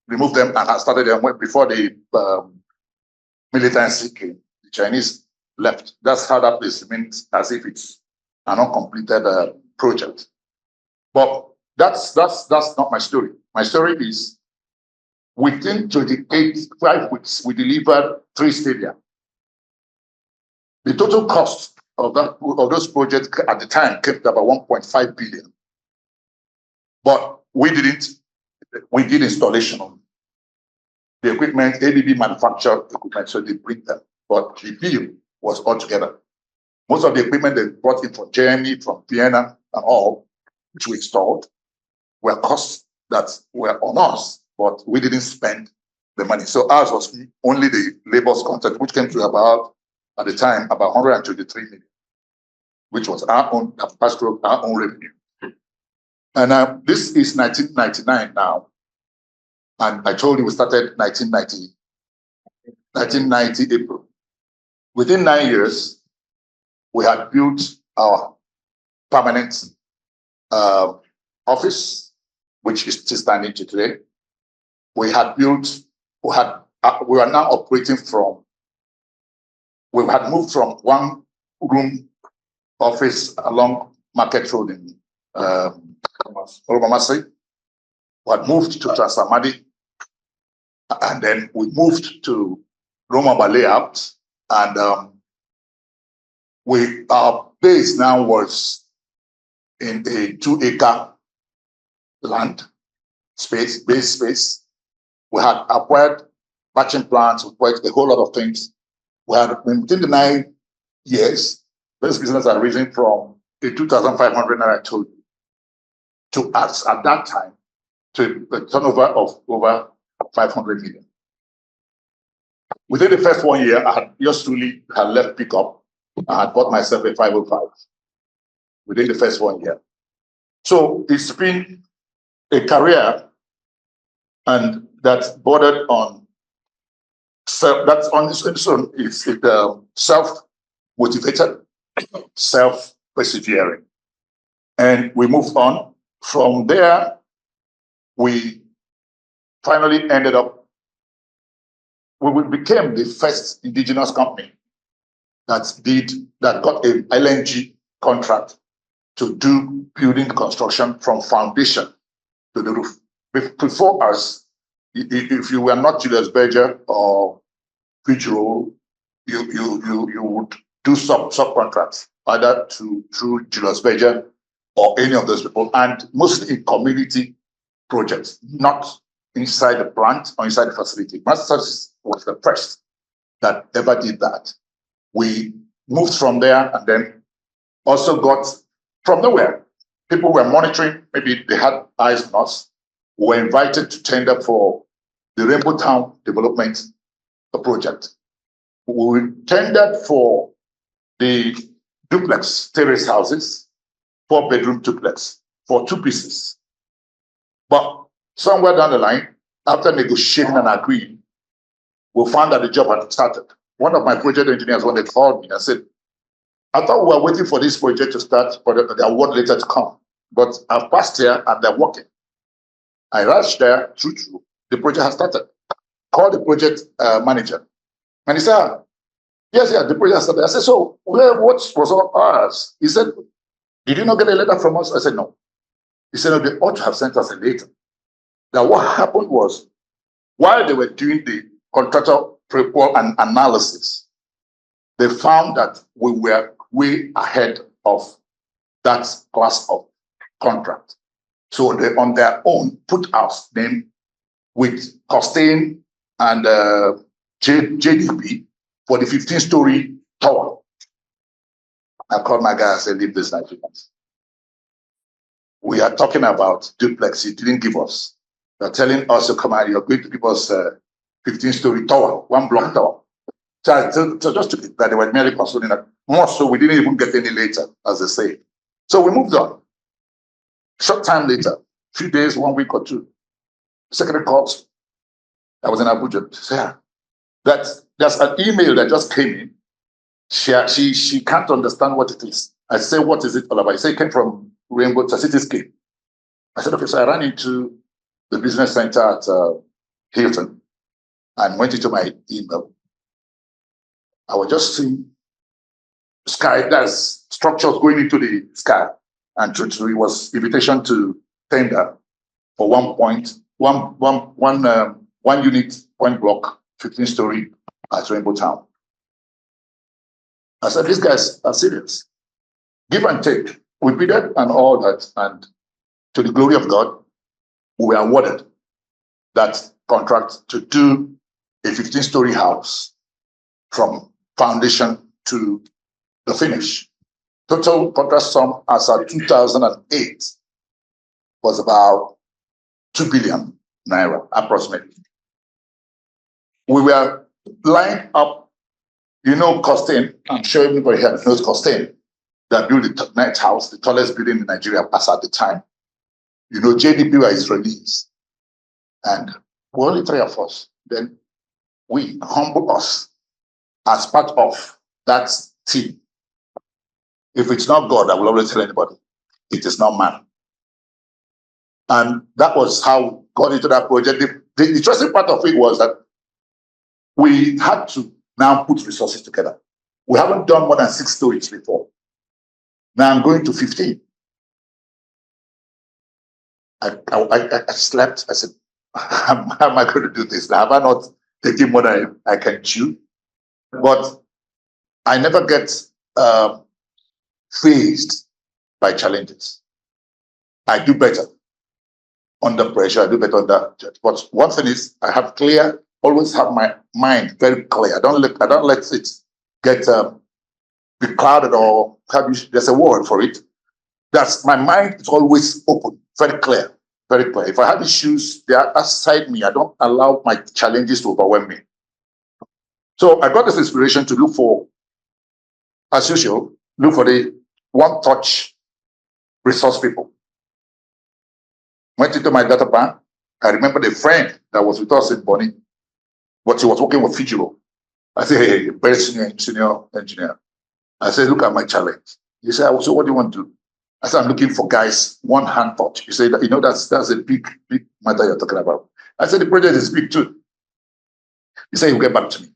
removed them and started them before the militancy came. The Chinese left. That's how that place remains as if it's an uncompleted project. But that's not my story. My story is within 5 weeks, we delivered 3 stadia. The total cost of those projects at the time came to about 1.5 billion. But we did installation on the equipment, ABB manufactured equipment, so they bring them. But the bill was all together. Most of the equipment they brought in from Germany, from Vienna, and all, which we installed, were costs that were on us, but we didn't spend the money. So ours was only the labor's content, which came to about, at the time, about 123 million, which was our own pass-through, our own revenue. And this is 1999 now. And I told you we started 1990 April. Within 9 years, we had built our permanent office, which is still standing today. We are now operating we had moved from 1 room office along Market Road in Oromamasi. We had moved to Transamadi, and then we moved to Romaba layout, and our base now was in a 2-acre land space, base space. We had acquired batching plants, we acquired a whole lot of things. We had, within the 9 years, this business had risen from the 2,500 that I told you to us at that time to a turnover of over 500 million. Within the first 1 year, I had just really had left pickup. I had bought myself a 505 within the first 1 year. So it's been a career, and that's bordered on self. That's on its own. It's self-motivated, self-persevering, and we moved on. From there, we finally ended up. We became the first indigenous company that got a LNG contract to do building construction from foundation to the roof. Before us, if you were not Julius Berger or Vigil, you would do subcontracts either through Julius Berger or any of those people, and mostly in community projects, not inside the plant or inside the facility. Masters was the first that ever did that. We moved from there, and then also got from nowhere. People were monitoring, maybe they had eyes on us. We were invited to tender for the Rainbow Town development project. We tendered for the duplex terrace houses, 4-bedroom duplex for 2 pieces. But somewhere down the line, after negotiating and agreeing, we found that the job had started. One of my project engineers, when they called me, I said, I thought we were waiting for this project to start for the award later to come. But I've passed here and they're working. I rushed there, true. The project has started. Called the project manager. And he said, yes, the project has started. I said, so what was all ours? He said, did you not get a letter from us? I said, no. He said, no, they ought to have sent us a letter. Now, what happened was, while they were doing the contractor report and analysis, they found that we were way ahead of that class of contract. So they, on their own, put our name with Costain and JDP for the 15-story tower. I called my guy and said, leave this Nigerians. We are talking about duplex you didn't give us. You're telling us to come out, you're going to give us a 15-story tower, 1-block tower. So just to that they were merely consulting that. More so, we didn't even get any later, as they say. So we moved on. Short time later, few days, 1 week or two, secretary calls. I was in Abuja. Said, that's an email that just came in. She can't understand what it is. I say, what is it all about? He said it came from Rainbow Cityscape. I said, okay, so I ran into the business center at Hilton and went into my email. I was just seeing sky, that's structures going into the sky. And truthfully, it was invitation to tender for 1 unit, 1 block, 15-story at Rainbow Town. I said, these guys are serious. Give and take. We bidded and all that, and to the glory of God, we were awarded that contract to do a 15-story house from foundation to the finish. Total contract sum as of 2008 was about 2 billion naira, approximately. We were lined up, Costain, I'm sure everybody here knows Costain, that built the Night House, the tallest building in Nigeria as at the time. JDP were Israelis. And we're only 3 of us. Then we humble us as part of that team. If it's not God, I will always tell anybody, it is not man. And that was how we got into that project. The interesting part of it was that we had to now put resources together. We haven't done more than 6 stories before. Now I'm going to 15. I slept. I said, how am I going to do this? Now, have I not taken more than I can chew? But I never get faced by challenges. I do better under pressure. I do better under. But one thing is, I have always have my mind very clear. I don't let it get be clouded or there's a word for it. That's my mind is always open, very clear, very clear. If I have issues, they are outside me. I don't allow my challenges to overwhelm me. So I got this inspiration to look for, as usual, look for the one-touch resource people. Went into my data bank. I remember the friend that was with us in Bonnie, but he was working with Fijiro. I said, hey, very senior engineer. I said, look at my challenge. He said, so what do you want to do? I said, I'm looking for guys, one hand touch. He said, you know, that's a big matter you're talking about. I said, the project is big too. He said, he'll get back to me.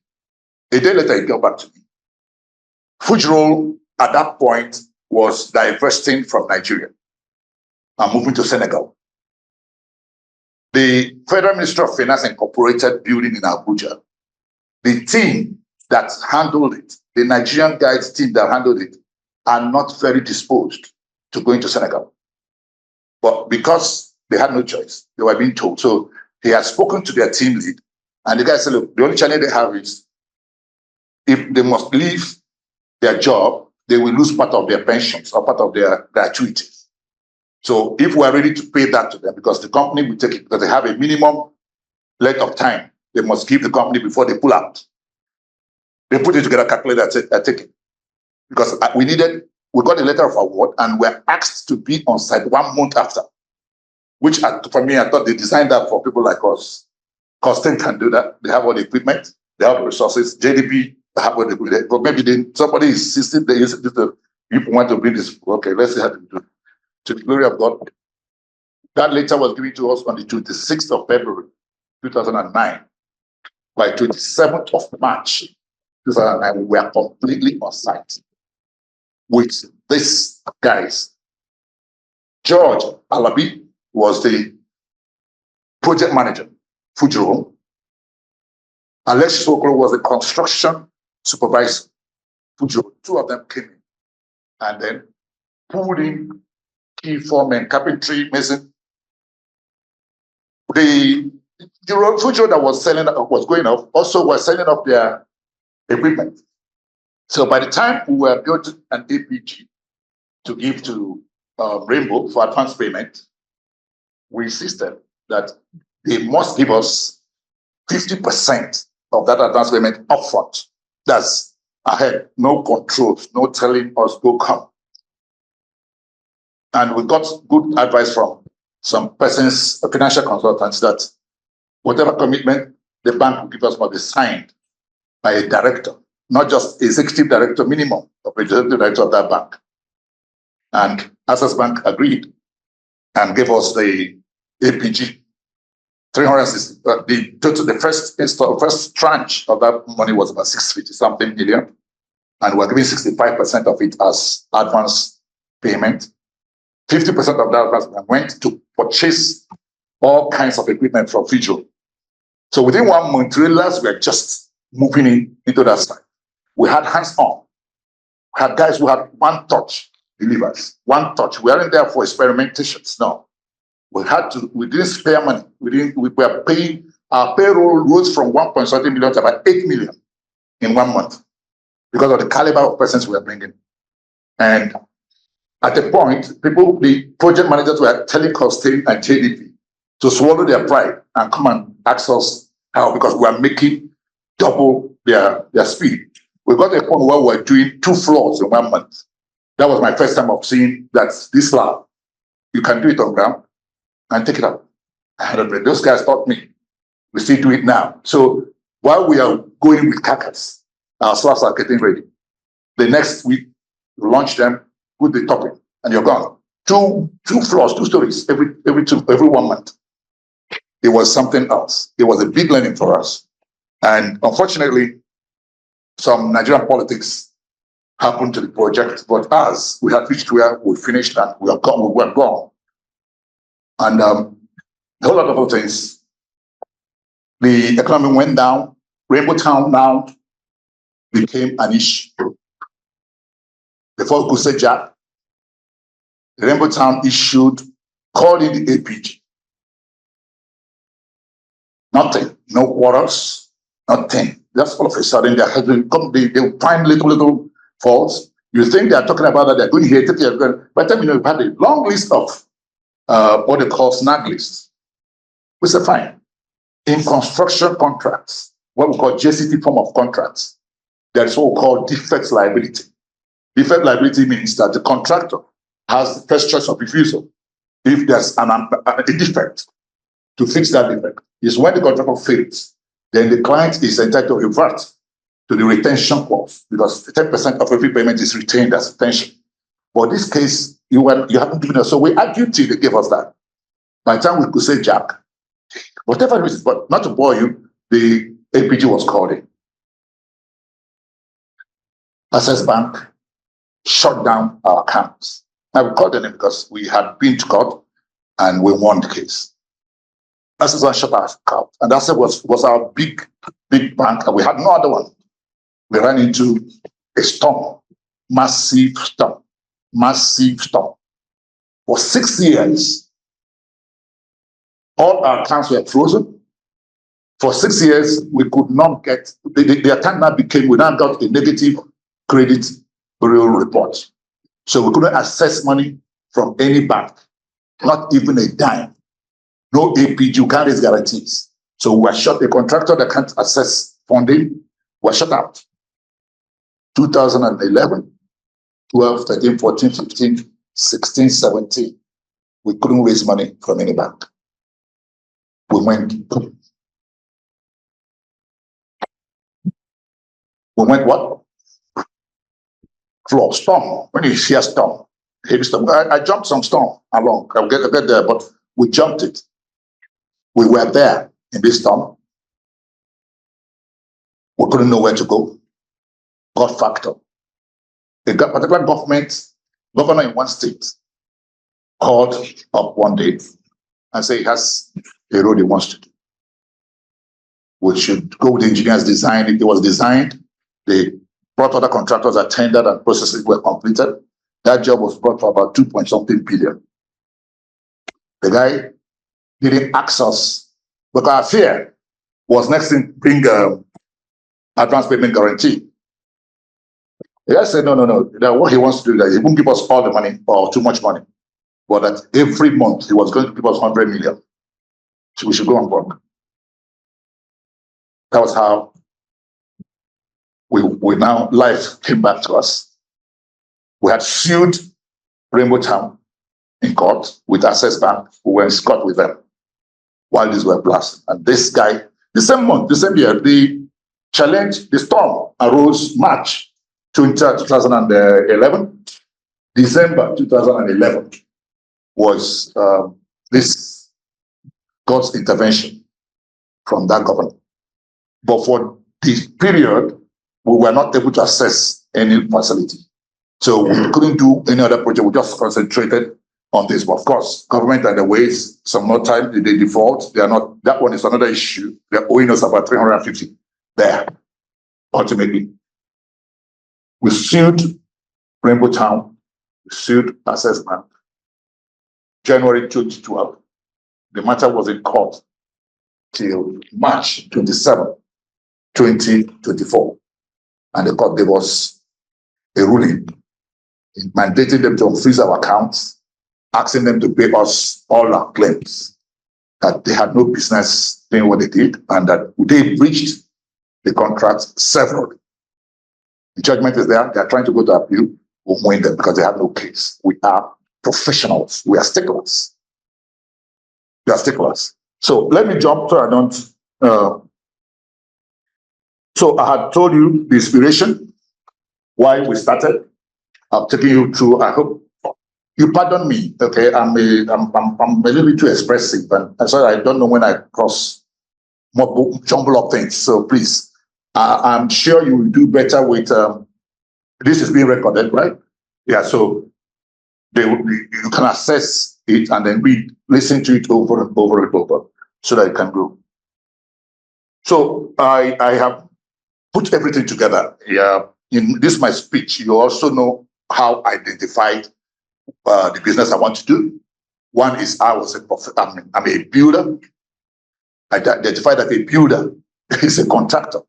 A day later, he got back to me. Fujiro at that point was divesting from Nigeria and moving to Senegal. The Federal Ministry of Finance incorporated building in Abuja. The team that handled it, the Nigerian guys team that handled it, are not very disposed to go into Senegal. But because they had no choice, they were being told. So he had spoken to their team lead, and the guy said, look, the only challenge they have is if they must leave their job, they will lose part of their pensions or part of their gratuities. So if we are ready to pay that to them, because the company will take it, because they have a minimum length of time they must give the company before they pull out. They put it together, calculate that, I take it. Because we got a letter of award and we're asked to be on site 1 month after, which for me, I thought they designed that for people like us. Costain can do that. They have all the equipment, they have the resources. JDB have all the equipment, but maybe somebody insisted they use this. People want to bring this. Okay, let's see how to do it. To the glory of God. That letter was given to us on the 26th of February, 2009. By 27th of March, 2009, we were completely on site with these guys. George Alabi was the project manager, Fujiro. Alexis Okoro was the construction supervisor, Fujiro. Two of them came in and then pulled in key foremen, carpentry, mason. The Fujiro that was going off also was selling off their equipment. So by the time we were building an APG to give to Rainbow for advance payment, we insisted that they must give us 50% of that advance payment upfront. That's ahead, no controls, no telling us go come. And we got good advice from some persons, financial consultants, that whatever commitment the bank will give us must be signed by a director, not just executive director minimum, but executive director of that bank. And Access Bank agreed and gave us the APG 360. The first tranche of that money was about 650-something million, and we're giving 65% of it as advance payment. 50% of that advance payment went to purchase all kinds of equipment from Fijiro. So within 1 month, trailers were just moving into that site. We had hands-on. We had guys who had one touch deliveries, one touch. We weren't there for experimentations. No. We didn't spare money. We were paying, our payroll rose from 1.something million to about 8 million in 1 month because of the caliber of persons we were bringing. And at the point, the project managers were telling Costain and JDP to swallow their pride and come and ask us how, because we are making double their speed. We got a point where we were doing 2 floors in 1 month. That was my first time of seeing that this slab, you can do it on ground and take it up. And those guys taught me. We still do it now. So while we are going with carcass, our slabs are getting ready. The next week, we launch them, put the topping, and you're gone. Two floors, 2 stories every 1 month. It was something else. It was a big learning for us. And unfortunately, some Nigerian politics happened to the project, but as we had reached where we finished that, we were gone. And a whole lot of other things. The economy went down. Rainbow Town now became an issue. Before we could say Jack, Rainbow Town called it the APG. Nothing, no quarters, nothing. Just all of a sudden, they find little faults. You think they are talking about that, they're going here, by the time you know, you've had a long list of what they call snag lists. We say fine. In construction contracts, what we call JCT form of contracts, there's what we call defect liability. Defect liability means that the contractor has the first choice of refusal if there's a defect. To fix that defect is when the contractor fails, then the client is entitled to revert to the retention clause because 10% of every payment is retained as retention. But this case, you haven't given us, so we argued till they gave us that. By the time we could say Jack, whatever reason, but not to bore you, the APG was called in. Access Bank shut down our accounts. Now we called them because we had been to court and we won the case. Access Bank shut our account, and that was our big bank, and we had no other one. We ran into a storm, massive storm. For 6 years, all our accounts were frozen. For 6 years, we could not get, the account now became, we now got a negative credit bureau report. So we couldn't access money from any bank, not even a dime. No APG, you can't raise guarantees. So we were shut, a contractor that can't access funding was shut out. 2011, 12, 13, 14, 15, 16, 17. We couldn't raise money from any bank. We went what? Floor, storm. When you hear storm, heavy storm. I jumped some storm along. I'll get there, but we jumped it. We were there in this storm. We couldn't know where to go. God factor. A particular governor in one state called up one day and said he has a road he wants to do. We should go with the engineer's design. It was designed. They brought other contractors that tendered and processes were completed. That job was brought for about 2.something billion. The guy didn't ask us, but our fear was next thing bring advance payment guarantee. The guy said, no. That what he wants to do, that he won't give us all the money or too much money, but that every month he was going to give us 100 million. So we should go and work. That was how we now, life came back to us. We had sued Rainbow Town in court with Access Bank, who were in court with them while these were blasted. And this guy, the same month, the same year, the challenge, the storm arose March 2011. December 2011 was this God's intervention from that government. But for this period, we were not able to access any facility. So we couldn't do any other project. We just concentrated on this. But of course, government and the ways, some more time, they default. They are not, that one is another issue. They're owing us about 350 there, ultimately. We sued Rainbow Town. We sued Access Bank. January 2012. The matter was in court till March 27, 2024. And the court gave us a ruling mandating them to freeze our accounts, asking them to pay us all our claims, that they had no business doing what they did, and that they breached the contract severally. The judgment is there. They are trying to go to appeal. We'll win them because they have no case. We are professionals. We are sticklers. We are sticklers. So let me jump so I don't. So I had told you the inspiration, why we started. I've taken you through. I hope you pardon me. Okay, I'm a little bit too expressive, and so I don't know when I cross more jumble of things. So please, I'm sure you will do better with This is being recorded, right? Yeah, so you can access it and then listen to it over and over and over so that it can grow. So I have put everything together. Yeah, in this my speech, you also know how I identified the business I want to do. One is I'm a builder. I identified that a builder is a contractor.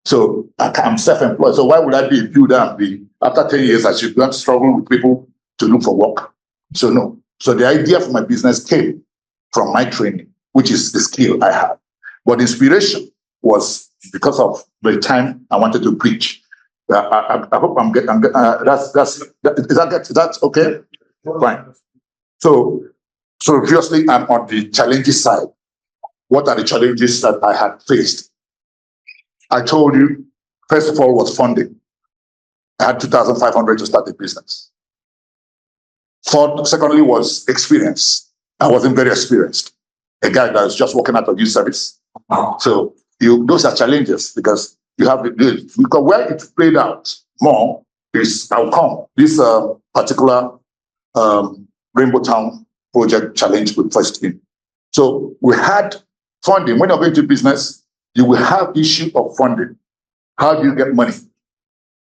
So I'm self-employed. So why would I be a builder and after 10 years, I should not struggle with people to look for work? So no. So the idea for my business came from my training, which is the skill I have. But inspiration was because of the time I wanted to preach. I hope I'm getting, that's okay? Fine. So obviously I'm on the challenges side. What are the challenges that I had faced? I told you, first of all, was funding. I had 2,500 to start a business. Secondly, was experience. I wasn't very experienced. A guy that was just working out of youth service. So those are challenges because you have because where it played out more is outcome. This particular Rainbow Town project challenge with first in. So we had funding. When you're going to business, you will have issue of funding. How do you get money?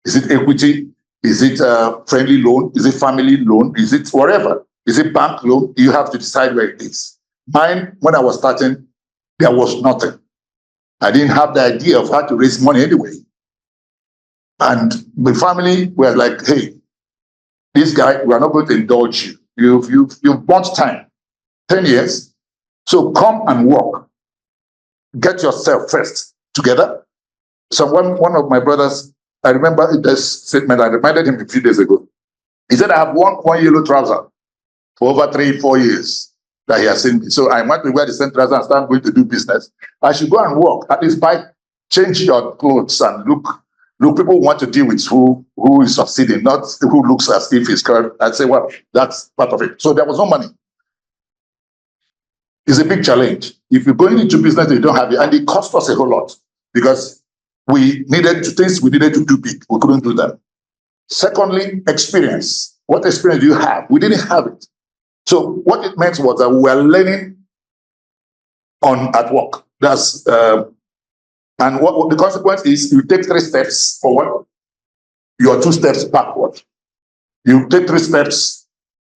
Is it equity? Is it a friendly loan? Is it family loan? Is it whatever? Is it bank loan? You have to decide where it is. Mine, when I was starting, there was nothing. I didn't have the idea of how to raise money anyway. And my family were like, hey, this guy, we are not going to indulge you. You've bought time, 10 years. So come and work. Get yourself first together. So one of my brothers, I remember this statement, I reminded him a few days ago. He said, I have one yellow trouser for over 3-4 years that he has seen me. So I want to wear the same trouser and start going to do business. I should go and work. At least change your clothes and look, people want to deal with who is succeeding, not who looks as if he's curved. I'd say, well, that's part of it. So there was no money. It's a big challenge. If you're going into business, you don't have it. And it cost us a whole lot because we needed to do big. We couldn't do them. Secondly, experience. What experience do you have? We didn't have it. So what it meant was that we were learning at work. That's and what the consequence is, you take 3 steps forward, you are 2 steps backward. You take 3 steps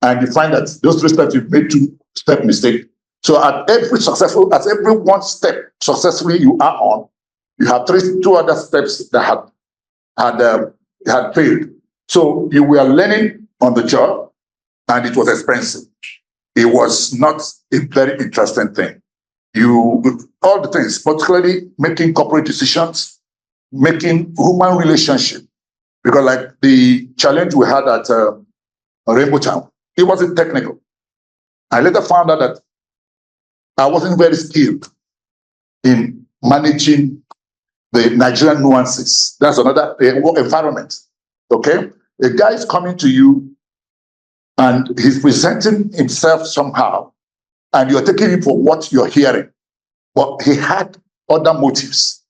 and you find that those 3 steps you've made 2-step mistake. So at every one step successfully you are on, you have 2 other steps that had failed. So you were learning on the job, and it was expensive. It was not a very interesting thing. All the things, particularly making corporate decisions, making human relationship, because like the challenge we had at Rainbow Town, it wasn't technical. I later found out that I wasn't very skilled in managing the Nigerian nuances. That's another environment. Okay? A guy is coming to you and he's presenting himself somehow, and you're taking him for what you're hearing. But he had other motives.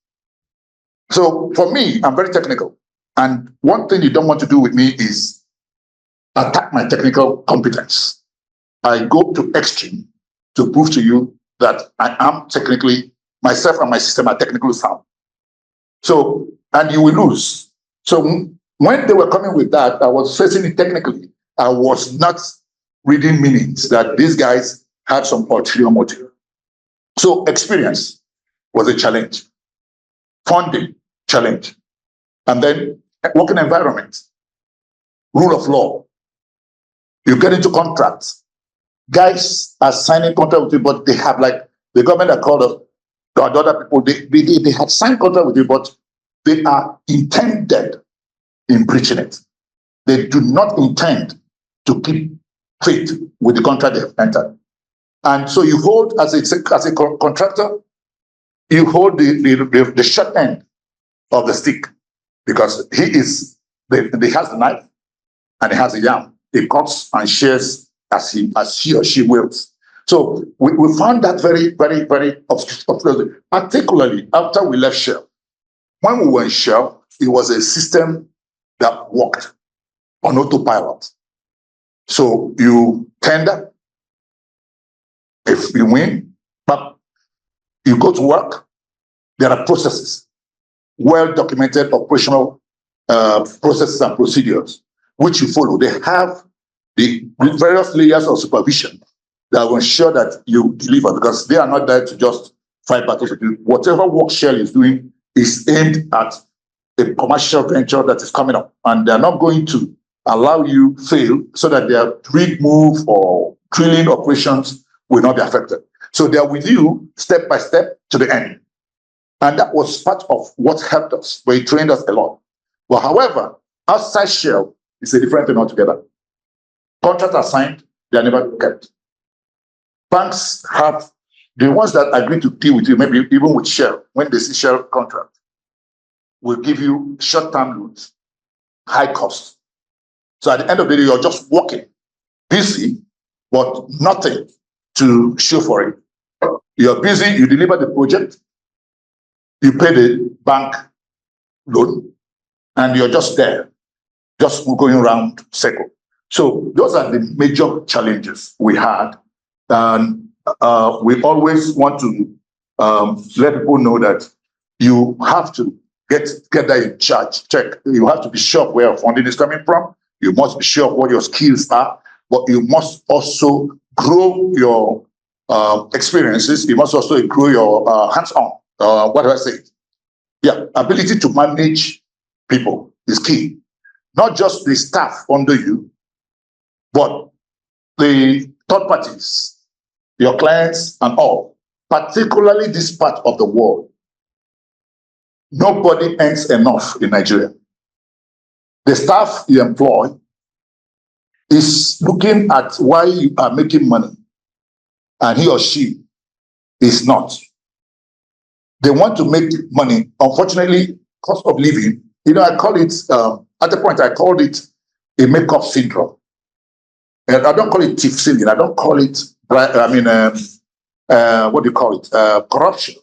So for me, I'm very technical. And one thing you don't want to do with me is attack my technical competence. I go to extreme to prove to you that I am technically, myself and my system are technically sound. So, and you will lose. So when they were coming with that, I was facing it technically. I was not reading meanings that these guys had some ulterior motive. So experience was a challenge. Funding, challenge. And then working environment, rule of law. You get into contracts. Guys are signing contract with you, but they have like, the government that called us, the other people, they had signed contract with you, but they are intended in breaching it. They do not intend to keep faith with the contract they have entered. And so you hold, as a contractor, you hold the short end of the stick, because he has the knife and he has the yam. He cuts and shares as he or she wills. So we found that very, very, very obscure, particularly after we left Shell. When we were in Shell, it was a system that worked on autopilot. So you tender, if you win, but you go to work, there are processes, well-documented operational processes and procedures, which you follow. They have the various layers of supervision that will ensure that you deliver, because they are not there to just fight battles with you. Whatever work Shell is doing is aimed at a commercial venture that is coming up, and they're not going to allow you fail so that their rig move or drilling operations will not be affected. So they're with you step by step to the end. And that was part of what helped us, but it trained us a lot. But however, outside Shell is a different thing altogether. Contracts are signed, they are never kept. Banks have the ones that agree to deal with you, maybe even with Shell, when they see Shell contract, will give you short-term loans, high cost. So at the end of the day, you're just working, busy, but nothing to show for it. You're busy, you deliver the project, you pay the bank loan, and you're just there, just going around circle. So those are the major challenges we had. And we always want to let people know that you have to get that in charge. Check. You have to be sure of where funding is coming from. You must be sure of what your skills are, but you must also grow your experiences. You must also grow your hands-on. What do I say? Yeah, ability to manage people is key. Not just the staff under you, but the third parties, your clients and all, particularly this part of the world. Nobody earns enough in Nigeria. The staff you employ is looking at why you are making money, and he or she is not. They want to make money. Unfortunately, cost of living, I call it, at the point I called it a makeup syndrome. And I don't call it thief stealing. I don't call it, what do you call it? Corruption.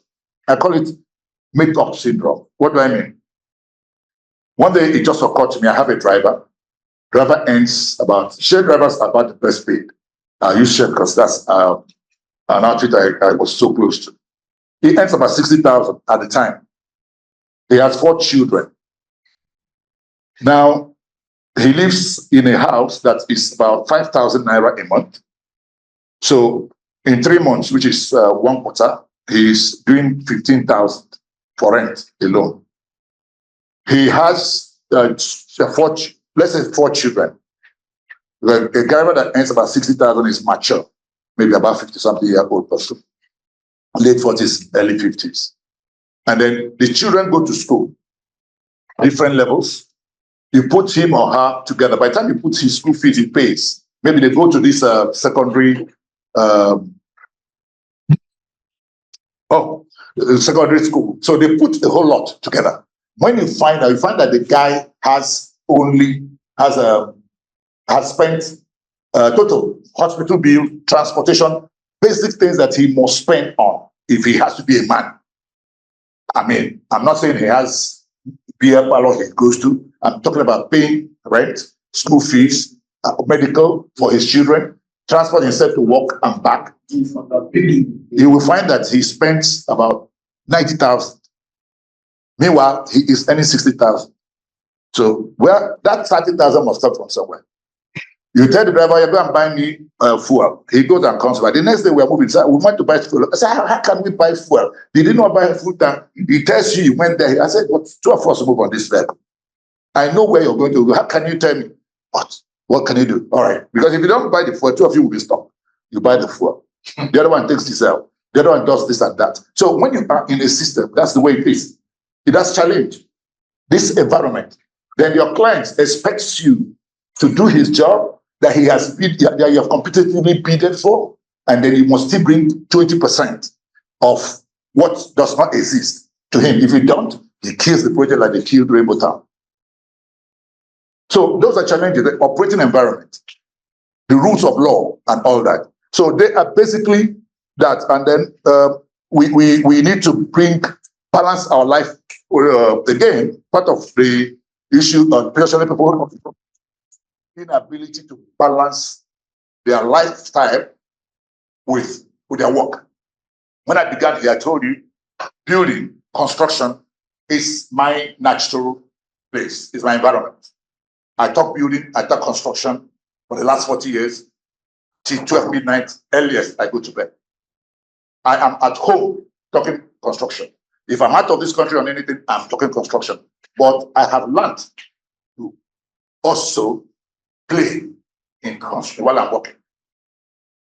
I call it makeup syndrome. What do I mean? One day it just occurred to me, I have a driver. Driver earns share drivers are about the best paid. I use share because that's an outfit I was so close to. He earns about 60,000 at the time. He has 4 children. Now, he lives in a house that is about 5,000 naira a month. So in 3 months, which is 1 quarter, he's doing 15,000 for rent alone. He has 4 children. A driver that earns about 60,000 is mature, maybe about 50-something year old person, late 40s, early 50s. And then the children go to school, different levels. You put him or her together. By the time you put his school fees, he pays. Maybe they go to this secondary school. So they put a whole lot together. When you find that the guy has spent total hospital bill, transportation, basic things that he must spend on if he has to be a man. I mean, I'm not saying he has beer parlor he goes to. I'm talking about paying rent, school fees, medical for his children, transport himself to work and back. You will find that he spends about 90,000. Meanwhile, he is earning 60,000. So, that 30,000 must come from somewhere. You tell the driver, you're going to buy me fuel. He goes and comes back. The next day, we're moving. So we want to buy fuel. I said, how can we buy fuel? He did not buy a full tank. He tells you, he went there. I said, what? 2 of us move on this vehicle. I know where you're going to go. How can you tell me? What can you do? All right. Because if you don't buy the fuel, 2 of you will be stuck. You buy the fuel. The other one takes this out. The other one does this and that. So when you are in a system, that's the way it is. It has challenged this environment. Then your client expects you to do his job that you have competitively bidded for, and then you must still bring 20% of what does not exist to him. If you don't, he kills the project like they killed Rainbow Town. So those are challenges, the operating environment, the rules of law and all that. So they are basically that. And then we need to balance our life. Again, part of the issue, especially people of inability to balance their lifestyle with their work. When I began here, I told you, building, construction is my natural place, is my environment. I talk building, I talk construction for the last 40 years, till 12 midnight, earliest I go to bed. I am at home talking construction. If I'm out of this country on anything, I'm talking construction. But I have learned to also play in construction while I'm working.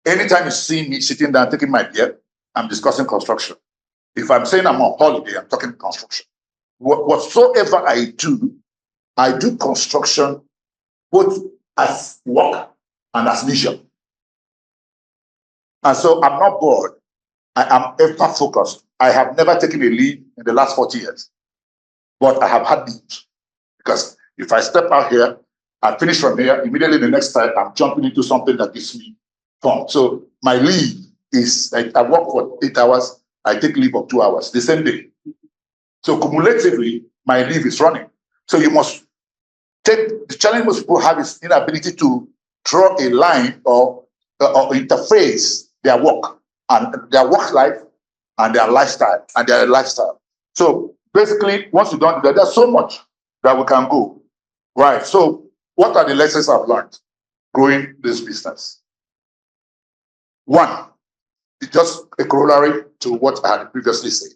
Anytime you see me sitting down taking my beer, I'm discussing construction. If I'm saying I'm on holiday, I'm talking construction. Whatsoever I do construction both as work and as leisure. And so I'm not bored. I am ever focused. I have never taken a leave in the last 40 years, but I have had leaves. Because if I step out here, I finish from here, immediately the next time I'm jumping into something that gives me fun. So my leave is, I work for 8 hours, I take leave of 2 hours, the same day. So cumulatively, my leave is running. So you must take, the challenge most people have is inability to draw a line or interface their work and their work life and their lifestyle. So basically, once you don't do that, there's so much that we can go. Right. So what are the lessons I've learned growing this business? One, it's just a corollary to what I had previously said.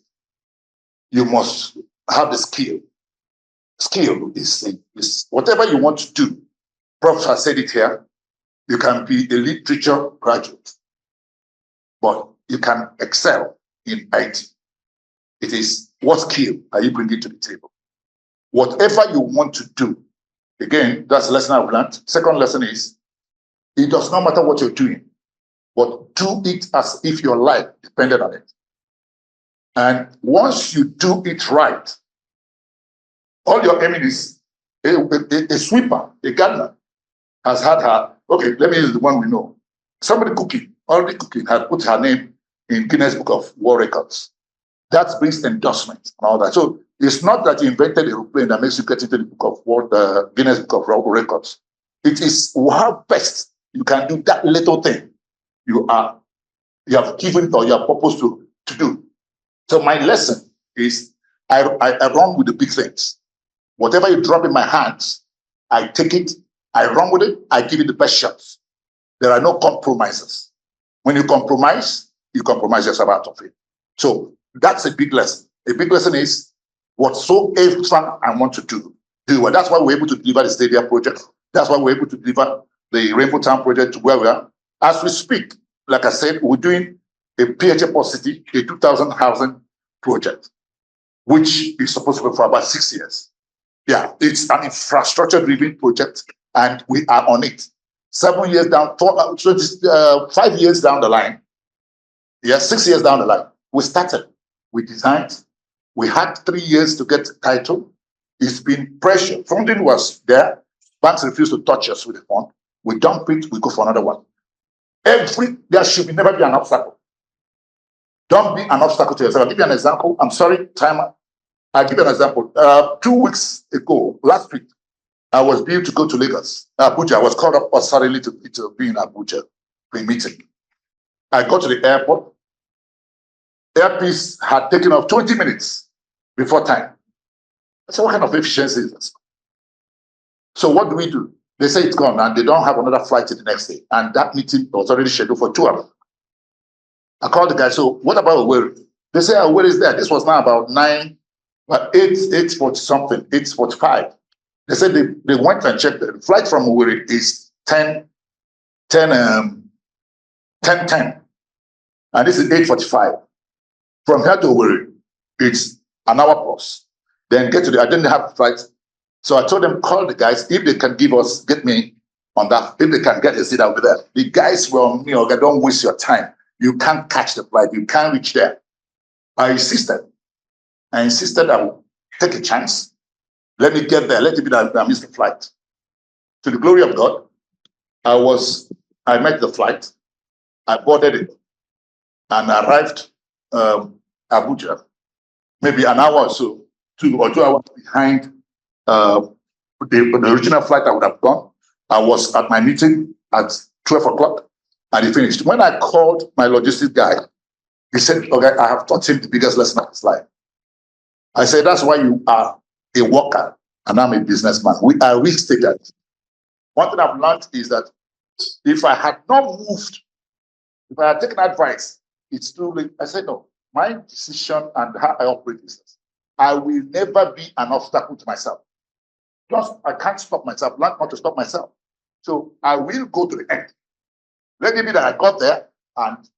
You must have the skill. Skill is whatever you want to do. Prof has said it here. You can be a literature graduate, but you can excel in IT. It is what skill are you bringing to the table? Whatever you want to do, again, that's the lesson I've learned. Second lesson is, it does not matter what you're doing, but do it as if your life depended on it. And once you do it right, all your enemies, a sweeper, a gardener, has had her, okay, let me use the one we know. Somebody already cooking, had put her name in Guinness Book of World Records. That brings endorsement and all that. So it's not that you invented a aeroplane that makes you get into the Book of Guinness Book of World Records. It is how best you can do that little thing you have given or you are purposed to do. So my lesson is I run with the big things. Whatever you drop in my hands, I take it, I run with it, I give it the best shots. There are no compromises. When you compromise yourself out of it. So that's a big lesson. A big lesson is whatsoever I want to do. Well, that's why we're able to deliver the Stadia project. That's why we're able to deliver the Rainbow Town project to where we are. As we speak, like I said, we're doing a PHA City, a 2,000 housing project, which is supposed to be for about 6 years. Yeah, it's an infrastructure-driven project, and we are on it. 7 years down, 5 years down the line, 6 years down the line, we started, we designed, we had 3 years to get the title. It's been pressure. Funding was there. Banks refused to touch us with the fund. We dump it, we go for another one. There should never be an obstacle. Don't be an obstacle to yourself. I'll give you an example. I'm sorry, timer. I'll give you an example. 2 weeks ago, last week, I was due to go to Lagos, Abuja. I was called up suddenly to be in Abuja for a meeting. I got to the airport. Airpiece had taken off 20 minutes before time. I said, what kind of efficiency is this? So what do? They say it's gone and they don't have another flight the next day. And that meeting was already scheduled for 2 hours. I called the guy, so what about Owerri? They say, Owerri is there. This was now about 8:40 something, 8:45. They said they went and checked. The flight from Owerri is 10:10. And this is 8:45. From here to Owerri, it's an hour plus. Then I didn't have flight. So I told them, call the guys, if they can get me on that, if they can get a seat over there. The guys were on me, okay, don't waste your time. You can't catch the flight, you can't reach there. I insisted I would take a chance. Let me get there, let it be that I missed the flight. To the glory of God, I met the flight, I boarded it, and arrived Abuja, maybe an hour or so, 2 hours behind the original flight I would have gone. I was at my meeting at 12 o'clock and he finished. When I called my logistics guy, he said, okay, I have taught him the biggest lesson of his life. I said, that's why you are a worker and I'm a businessman. We are risk takers. One thing I've learned is that if I had not moved, if I had taken advice, it's too late. I said, no, my decision and how I operate business, I will never be an obstacle to myself. Plus, I can't stop myself, learn not to stop myself. So I will go to the end. Let it be that I got there and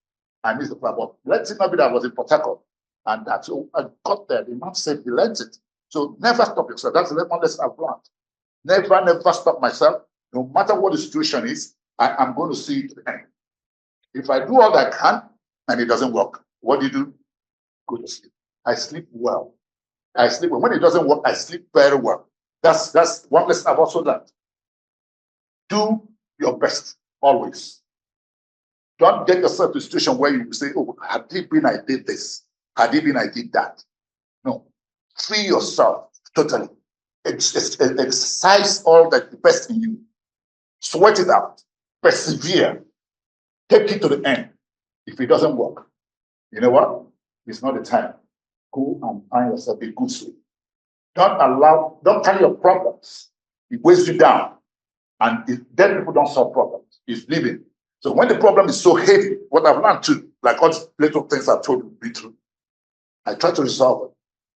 I missed the flight. But let it not be that I was in Port Harcourt and that so I got there. The man said he learned it. So never stop yourself. That's the one lesson I've learned. Never stop myself. No matter what the situation is, I am going to see it to the end. If I do all that I can and it doesn't work, what do? Go to sleep. I sleep well. I sleep well. When it doesn't work, I sleep very well. That's one lesson I've also learned. Do your best always. Don't get yourself to a situation where you say, oh, had it been I did this, had it been I did that. No. Free yourself totally. Exercise all the best in you. Sweat it out. Persevere. Take it to the end. If it doesn't work, you know what? It's not the time. Go and find yourself a good sleep. Don't carry your problems. It weighs you down. And dead people don't solve problems. It's living. So when the problem is so heavy, what I've learned too, like all the little things I've told you be true, I try to resolve it.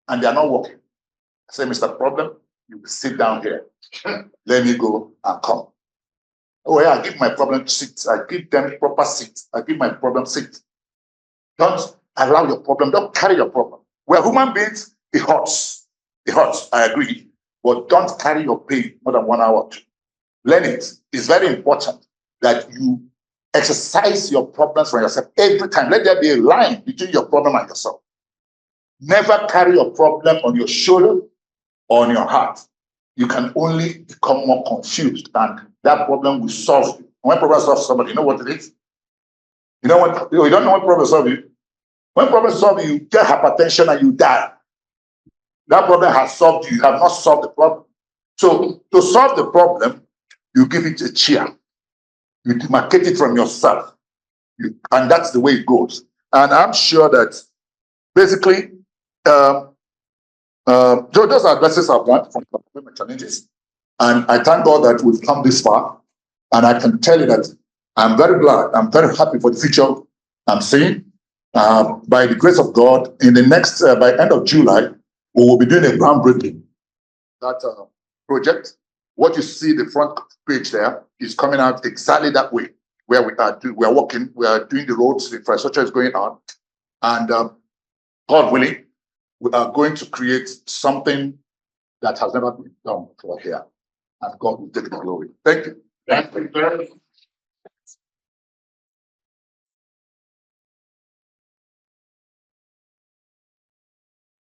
And they are not working. I say, Mr. Problem, you will sit down here. Let me go and come. Oh yeah, I give my problem seats. I give them proper seats. I give my problem seats. Don't allow your problem, don't carry your problem. We're human beings, it hurts. It hurts, I agree. But don't carry your pain more than 1 hour. Learn it. It's very important that you exercise your problems for yourself every time. Let there be a line between your problem and yourself. Never carry your problem on your shoulder or on your heart. You can only become more confused and that problem will solve you. When problem solves somebody, you know what it is? You know what? You don't know what problem solves you. When problem solves you, you get hypertension and you die. That problem has solved you. You have not solved the problem. So to solve the problem, you give it a cheer. You demarcate it from yourself. And that's the way it goes. And I'm sure that basically, those are lessons I've learned from my challenges. And I thank God that we've come this far. And I can tell you that I'm very glad, I'm very happy for the future I'm seeing. By the grace of God, in the next, by end of July, we will be doing a groundbreaking. That project, what you see the front page there is coming out exactly that way, where we are working, we are doing the roads, the infrastructure is going on. And God willing, we are going to create something that has never been done before here. And God will take the glory. Thank you. Thank you very much.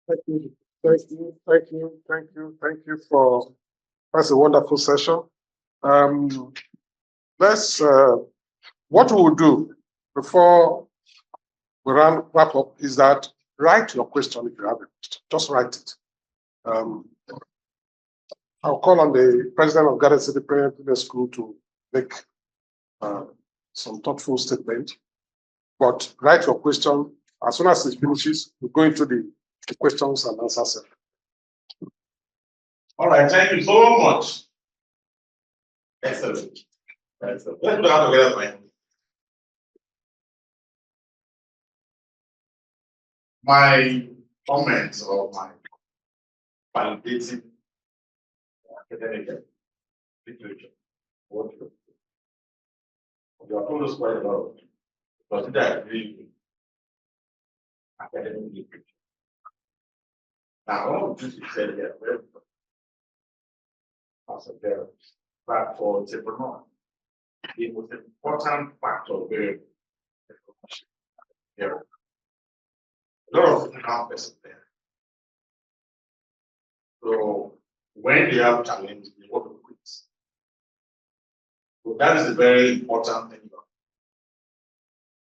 Thank you for that's a wonderful session. What we will do before we wrap up is that write your question if you have it. Just write it. I'll call on the president of Garden City Premier School to make some thoughtful statement. But write your question. As soon as it finishes, we'll go into the questions and answers. All right, thank you so much. Excellent. Excellent. Let's go out together, man. My comments or my validating academic literature. What you have told us quite a lot, but did I agree with academic literature? Now, all of this is said here, as a parent, but for entrepreneur, the most important factor there. A lot of people there. So when they have challenges, they want to quit. So that is a very important thing.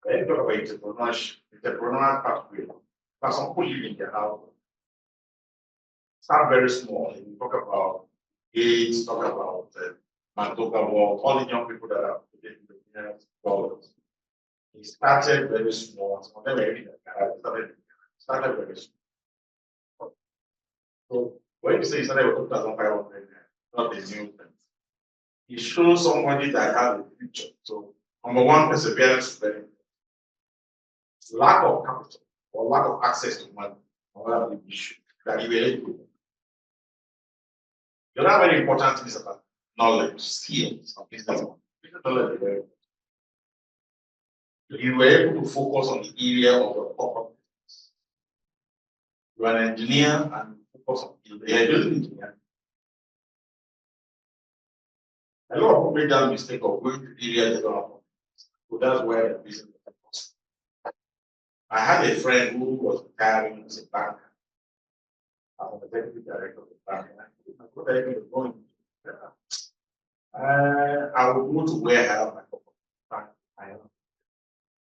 When you talk about entrepreneurship, entrepreneurial pathway, there's some people live in their house. Start very small. And you talk about Gates, talk about Mantoka Wall, all the young people that are putting the dollars. He started very small. Some of them were in the garage, started very small. So when you say he started with 2,500, not the new thing. He shows somebody that has a future. So number one, perseverance is very important. Lack of capital or lack of access to money, another big issue that you will able. The other very important thing is about knowledge, skills, and business knowledge. Business knowledge is very important. You were able to focus on the area of your corporate business. You are an engineer and focus on the engineer. A lot of people make that mistake of going to areas they don't have. So that's where the business is. I had a friend who was retiring as a banker. I was the deputy director of the bank. What are you going to do? I will go to where I have my corporate bank.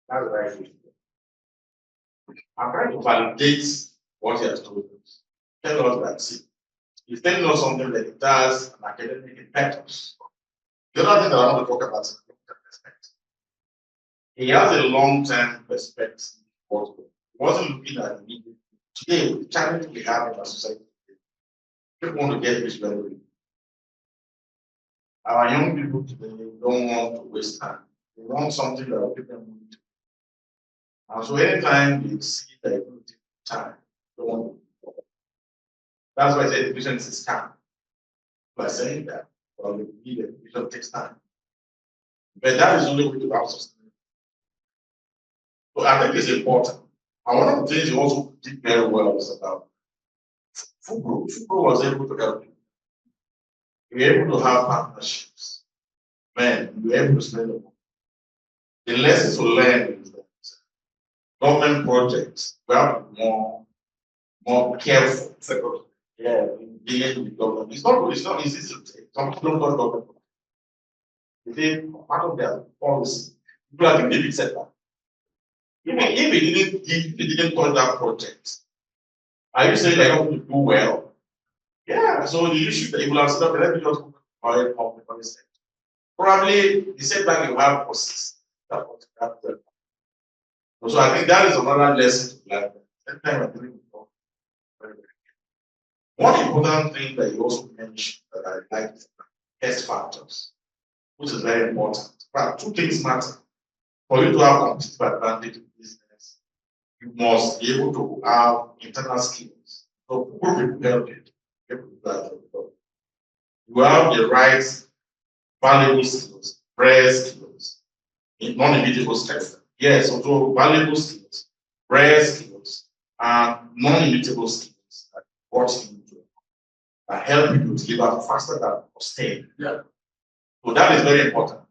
That's what I do. I'm trying to validate what he has told us. Tell us that see, he's telling us something that it does an academic impetus. The other thing that I want to talk about is long-term perspective. He has a long-term perspective. He wasn't looking at the immediate. Today, the challenge we have in our society, people want to get rich very quickly. Our young people today don't want to waste time. They want something that will give them money to. And so anytime they see that it will take time, they want to. That's why I say education is a scam. By saying that, well, the education takes time. But that is the only way to have sustainability. So I think it's important. And one of the things you also did very well is about Fugro. Fugro was able to help you. You were able to have partnerships. Man, you were able to spend the money. The lesson to learn is that government projects, we have to be more careful. Yeah, dealing with government. It's not easy to take. Some people don't touch government. They say part of their policy. People have been giving setback. If they didn't touch that project, are you saying they're not going to do well? Yeah, so the issue that you will have said, let me just oil of the policy. Probably the setback you have was that. So I think that is another lesson to learn. One important thing that you also mentioned that I like is test factors, which is very important. But two things matter. For you to have competitive advantage in business, you must be able to have internal skills. So people help you. You have the right valuable skills, rare skills, non-immutable skills. Yes, so valuable skills, rare skills, and non-immutable skills that what you do that help you to deliver faster than sustain. Yeah. So that is very important.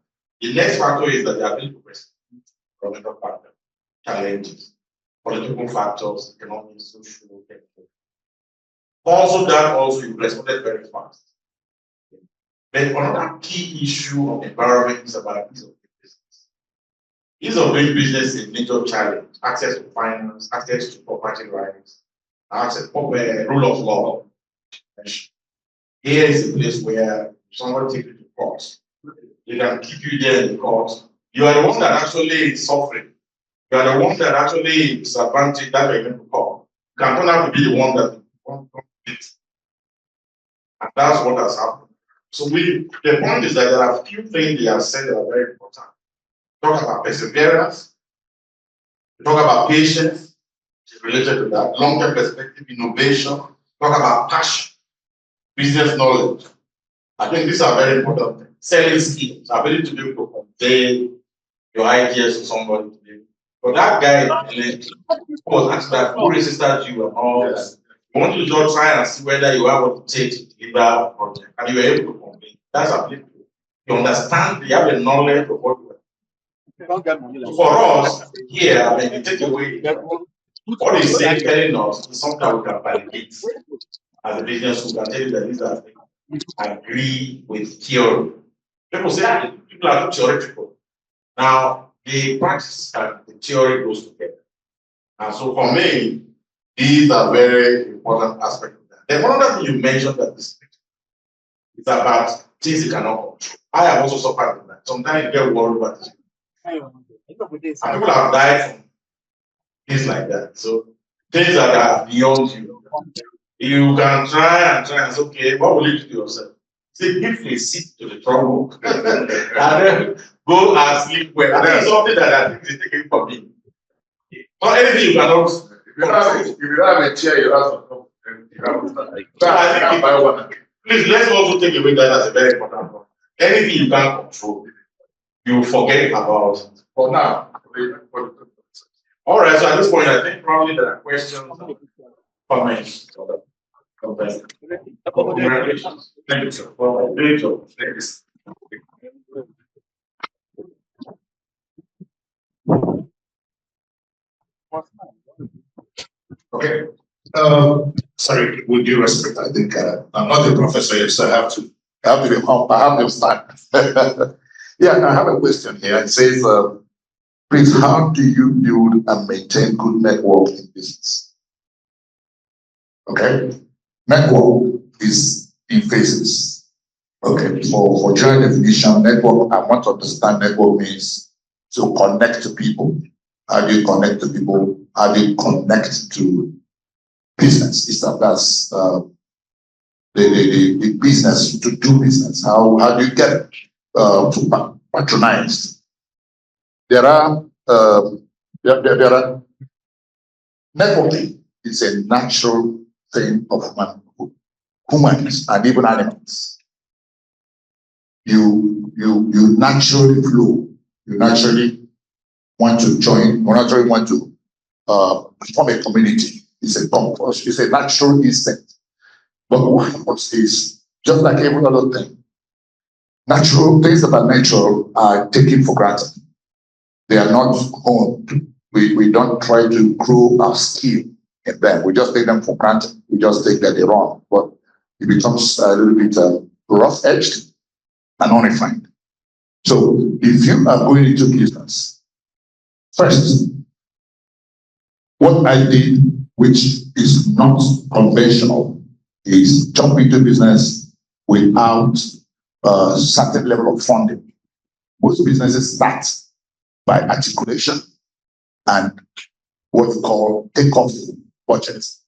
The next factor is that they are able to respond to environmental factors, challenges, political factors, economic, social, technical. Also, that also you responded very fast. But another key issue of environment is about ease of doing business. Ease of doing business is a major challenge. Access to finance, access to property rights, access to rule of law. Here is a place where someone takes you to court. They can keep you there in the court. You are the one that actually is suffering. You are the one that actually is disadvantaged that you're going to court. You can turn out to be the one that won't it. And that's what has happened. So the point is that there are a few things they have said that are very important. Talk about perseverance, talk about patience, which is related to that, long-term perspective, innovation, talk about passion, business knowledge. I think these are very important things. Selling skills, ability to be able to convey your ideas to somebody today. But that guy was asked that who registered you and all that. You want to just try and see whether you have what it takes to deliver a project, and you were able to convey. That's ability. You understand, you have the knowledge of what you are. So for us here, I mean, you take away what he's saying, telling us is something we can validate as a business. We can tell you that these are things agree with theory. People say people are too theoretical. Now the practice and the theory goes together. And so for me, these are very important aspects of that. Then one other thing you mentioned that is It's about things you cannot control. I have also suffered from that. Sometimes you get worried about it. And people have died from things like that. So things that are beyond you. You can try and say, okay, what will you do to yourself? Say, give a seat to the trouble and then go and sleep well. I think it's something that I think is taken from me. Not anything you cannot. If you don't have a chair, you have to come. So I think buy one. Please, let's also take away that as a very important one. Anything you can't control, you forget about it. For now. All right, so at this point, I think probably there are questions, comments. Congratulations. Thank you, sir. Well, great job. Thanks. Okay. Sorry, with due respect, I think I'm not a professor yet, so I have to be humble. I have no time. Yeah, I have a question here. It says, please, how do you build and maintain good network in business? Okay. Network is in phases. Okay. For general definition, network, I want to understand network means to connect to people. How do you connect to people? How do you connect to business? That's the business to do business. How do you get to patronize? There are networking is a natural thing of humans and even animals. You naturally flow. You naturally want to join. You naturally want to form a community. It's a natural instinct. But what happens is, just like every other thing, natural things that are natural are taken for granted. They are not honed. We don't try to grow our skill in them. We just take them for granted. We just think that they're wrong. But it becomes a little bit rough-edged and unrefined. So if you are going into business, first, what I did, which is not conventional, is jump into business without a certain level of funding. Most businesses start by articulation and what we call take-off budgets.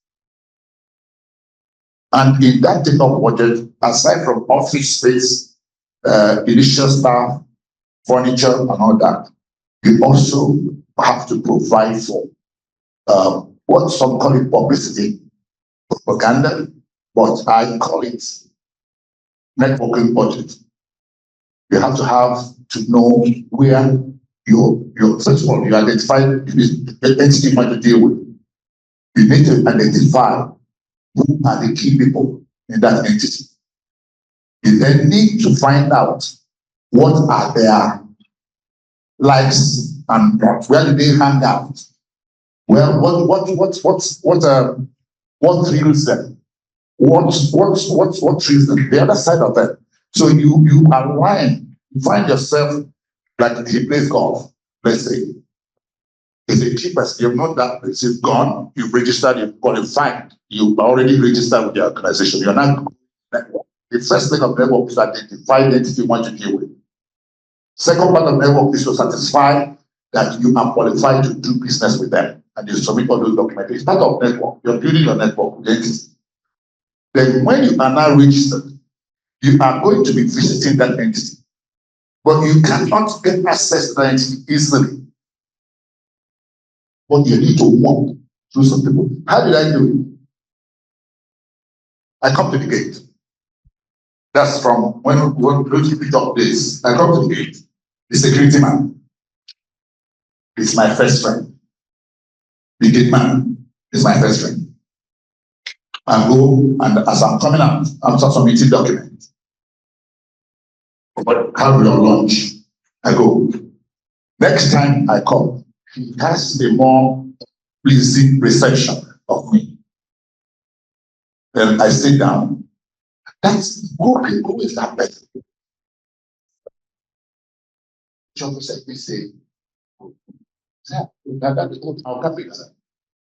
And in that take-off budget, aside from office space, initial staff, furniture, and all that, you also have to provide for what some call it publicity, propaganda, but I call it networking budget. You have to know where your first of all, you identify the entity you want to deal with. You need to identify who are the key people in that entity. You then need to find out what are their likes and wants. Where do they hang out? Well, what thrills them? What thrills them? The other side of it. So you align. You find yourself like he plays golf. Let's say it's a cheapest. You've not that place. You've gone. You've registered. You've qualified. You already registered with the organization. You're not network. The first thing of network is to identify the entity you want to deal with. Second part of network is to satisfy that you are qualified to do business with them, and you submit all those documents. It's part of network. You're building your network with the entity. Then when you are now registered, you are going to be visiting that entity. But you cannot get access to that entity easily. But you need to walk through some people. How did I do it? I come to the gate. That's from when you pick up this. I come to the gate. The security man is my first friend. The gate man is my best friend. I go, and as I'm coming out, I'm submitting documents. But have your lunch. I go. Next time I come, he has a more pleasing reception of me. Then I sit down. That's who is that person? John said, we say, I'll come I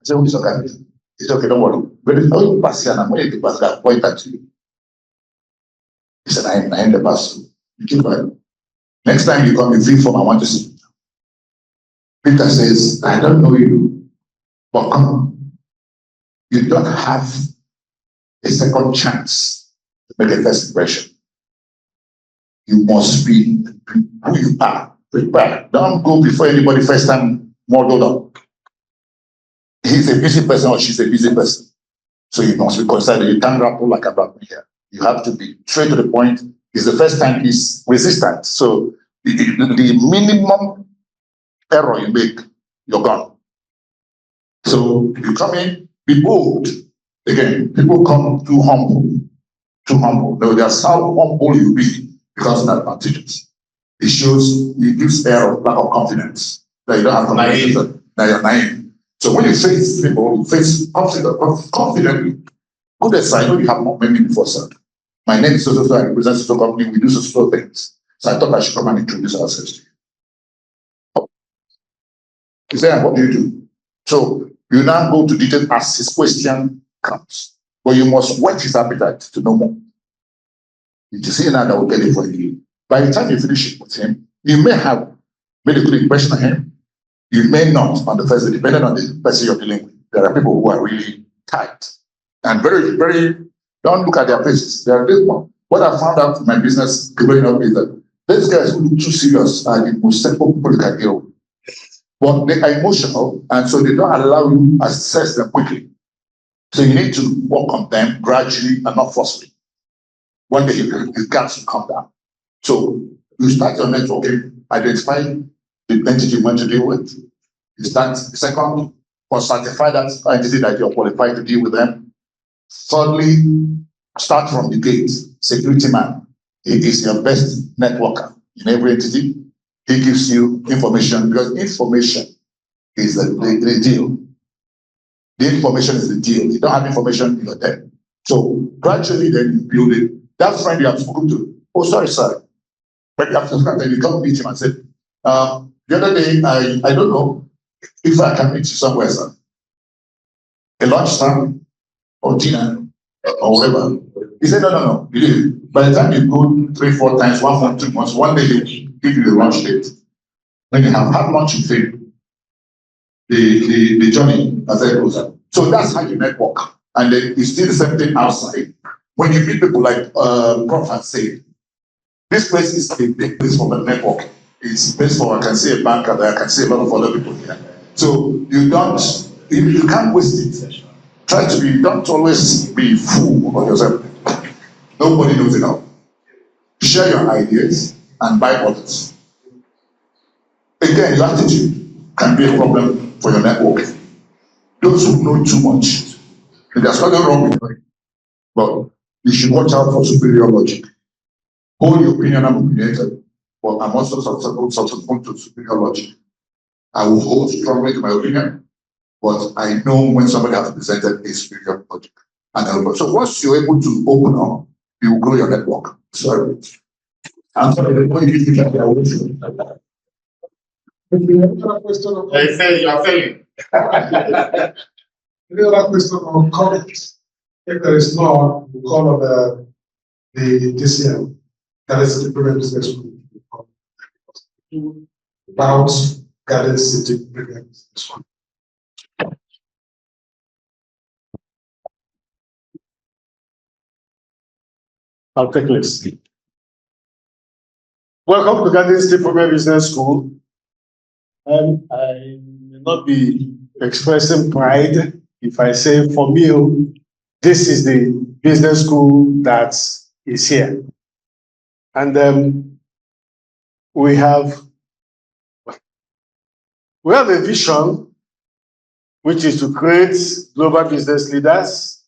said, who is okay? It's okay, don't worry. But if you pass here, I'm going to pass that point at you. He said, I am the pastor. You keep quiet. Next time you come, you fill form, I want to see. Peter says, I don't know you, but come. You don't have a second chance to make a first impression. You must be who you are. Prepare. Don't go before anybody first time modeled up. He's a busy person or she's a busy person. So you must be considered. You can't grapple like a grapple here. You have to be straight to the point. It's the first time he's resistant. So the minimum error you make, you're gone. So you come in, be bold. Again, people come too humble. Too humble. No, that's how humble you be because of that advantages. It shows, it gives air of lack of confidence. That you don't have confidence, that you're naive. So when you face people, you face confidently. Good as I know you have not met me before, sir. My name is so I represent so company, we do so things. So I thought I should come and introduce ourselves to you. He said, what do you do? So you now go to detail as his question comes. But you must whet his appetite to know more. You see now that will get it for you. By the time you finish it with him, you may have made a good impression on him. You may not on the first day, depending on the person you're dealing with. There are people who are really tight and very, very, don't look at their faces. They are this one. What I found out in my business growing up is that these guys who look too serious are the most simple people you can deal with. But they are emotional, and so they don't allow you to assess them quickly. So you need to work on them gradually and not forcefully. One day you got to come down. So you start your networking, identify the entity you want to deal with. You start second, or certify that entity that you're qualified to deal with them. Thirdly, start from the gate. Security man. He is your best networker in every entity. He gives you information because information is the deal. The information is the deal. You don't have information, you're dead. So gradually then you build it. That friend you have spoken to, oh sorry, sir. But you have to start and you come meet him and say, the other day I don't know if I can meet you somewhere, sir. A lunchtime or dinner or whatever. He said, no. By the time you go 3-4 times, 1 month, 2 months, one day he will give you the lunch date. When you have had lunch with him, the journey as it goes up. So that's how you network. And then you see the same thing outside. When you meet people like Prof had said, this place is a big place for the network. It's a place for, I can see a banker there, I can see a lot of other people here. So you can't waste it. Try to be, don't always be fool on yourself. Nobody knows it all. Share your ideas and buy others. Again, your attitude can be a problem for your network. Those who know too much, there's nothing wrong with it, but you should watch out for superior logic. Hold your opinion, I'm opinionated, but I'm also susceptible to superior logic. I will hold strongly to my opinion, but I know when somebody has presented a superior logic. And so once you're able to open up, you will grow your network. Sorry. I'm sorry, when you think that I will show. Any other question or They say you are failing. any other question or comments? If there is none, we call on the DCM, Garden City Premier Business School. About Garden City Premier Business School. I'll take this. Welcome to Garden City Premier Business School. I may not be expressing pride if I say for me, this is the business school that is here. And we have a vision, which is to create global business leaders.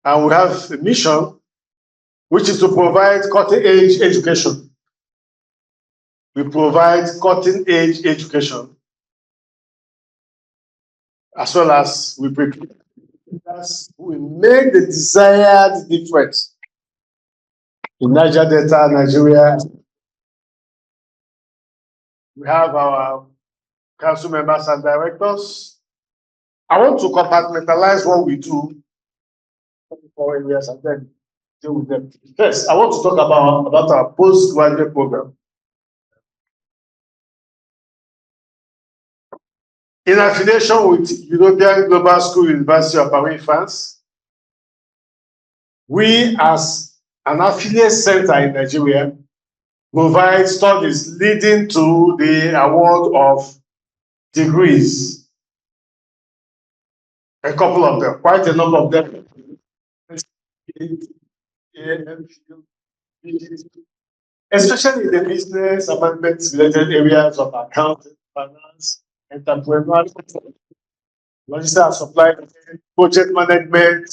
And we have a mission, which is to provide cutting-edge education. We provide cutting-edge education, as well as we prepare leaders who will make the desired difference in Niger Delta, Nigeria. We have our council members and directors. I want to compartmentalize what we do for 4 years and then deal with them. First, I want to talk about our postgraduate program. In affiliation with European Global School University of Paris, France, we as an affiliate center in Nigeria provide studies leading to the award of degrees. A couple of them, quite a number of them. Especially in the business and management related areas of accounting, finance, entrepreneurship, logistics and supply chain, project management,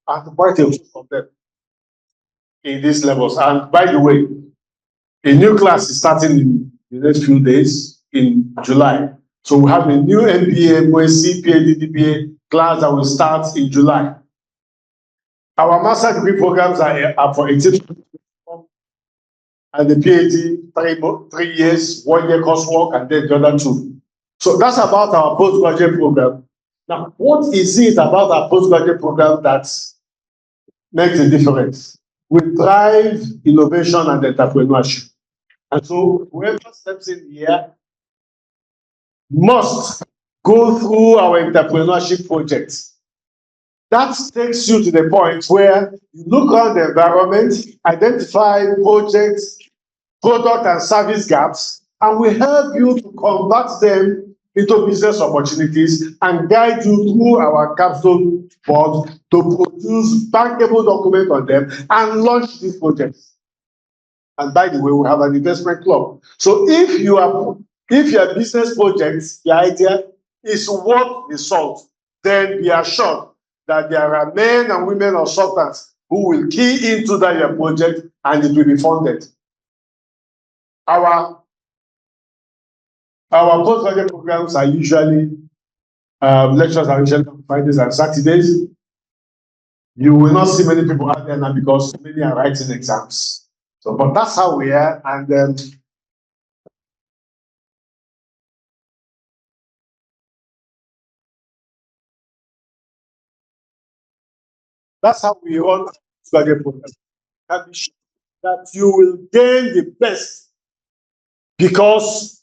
and quite a few of them in these levels. And by the way, a new class is starting in the next few days in July. So we have a new MBA, CPA, DDPA class that will start in July. Our master degree programs are for 18 and the PhD 3 years, 1 year coursework, and then the other 2. So that's about our postgraduate program. Now, what is it about our postgraduate program that makes a difference? We drive innovation and entrepreneurship. And so whoever steps in here must go through our entrepreneurship projects. That takes you to the point where you look around the environment, identify projects, product and service gaps, and we help you to convert them into business opportunities and guide you through our capstone board to produce bankable documents on them and launch these projects. And by the way, we have an investment club. So if your business projects, the idea is worth the salt, then be assured that there are men and women consultants who will key into that your project and it will be funded. Our postgraduate programs are usually lectures are usually on Fridays and Saturdays. You will not see many people out there now because many are writing exams. So, but that's how we are, and that's how we run postgraduate programs. And be sure that you will gain the best, because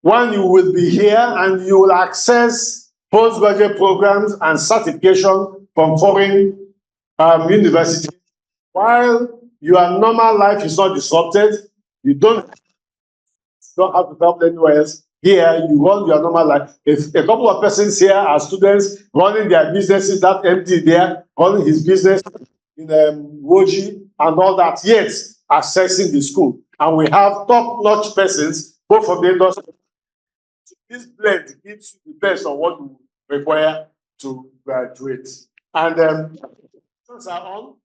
one, you will be here and you will access postgraduate programs and certification from foreign universities. While your normal life is not disrupted, you don't have to travel anywhere else. Here, you run your normal life. If a couple of persons here are students running their businesses, that MD there, running his business in Woji and all that, yet accessing the school. And we have top-notch persons, both from the industry. This blend gives you the best of what you require to graduate. And are on.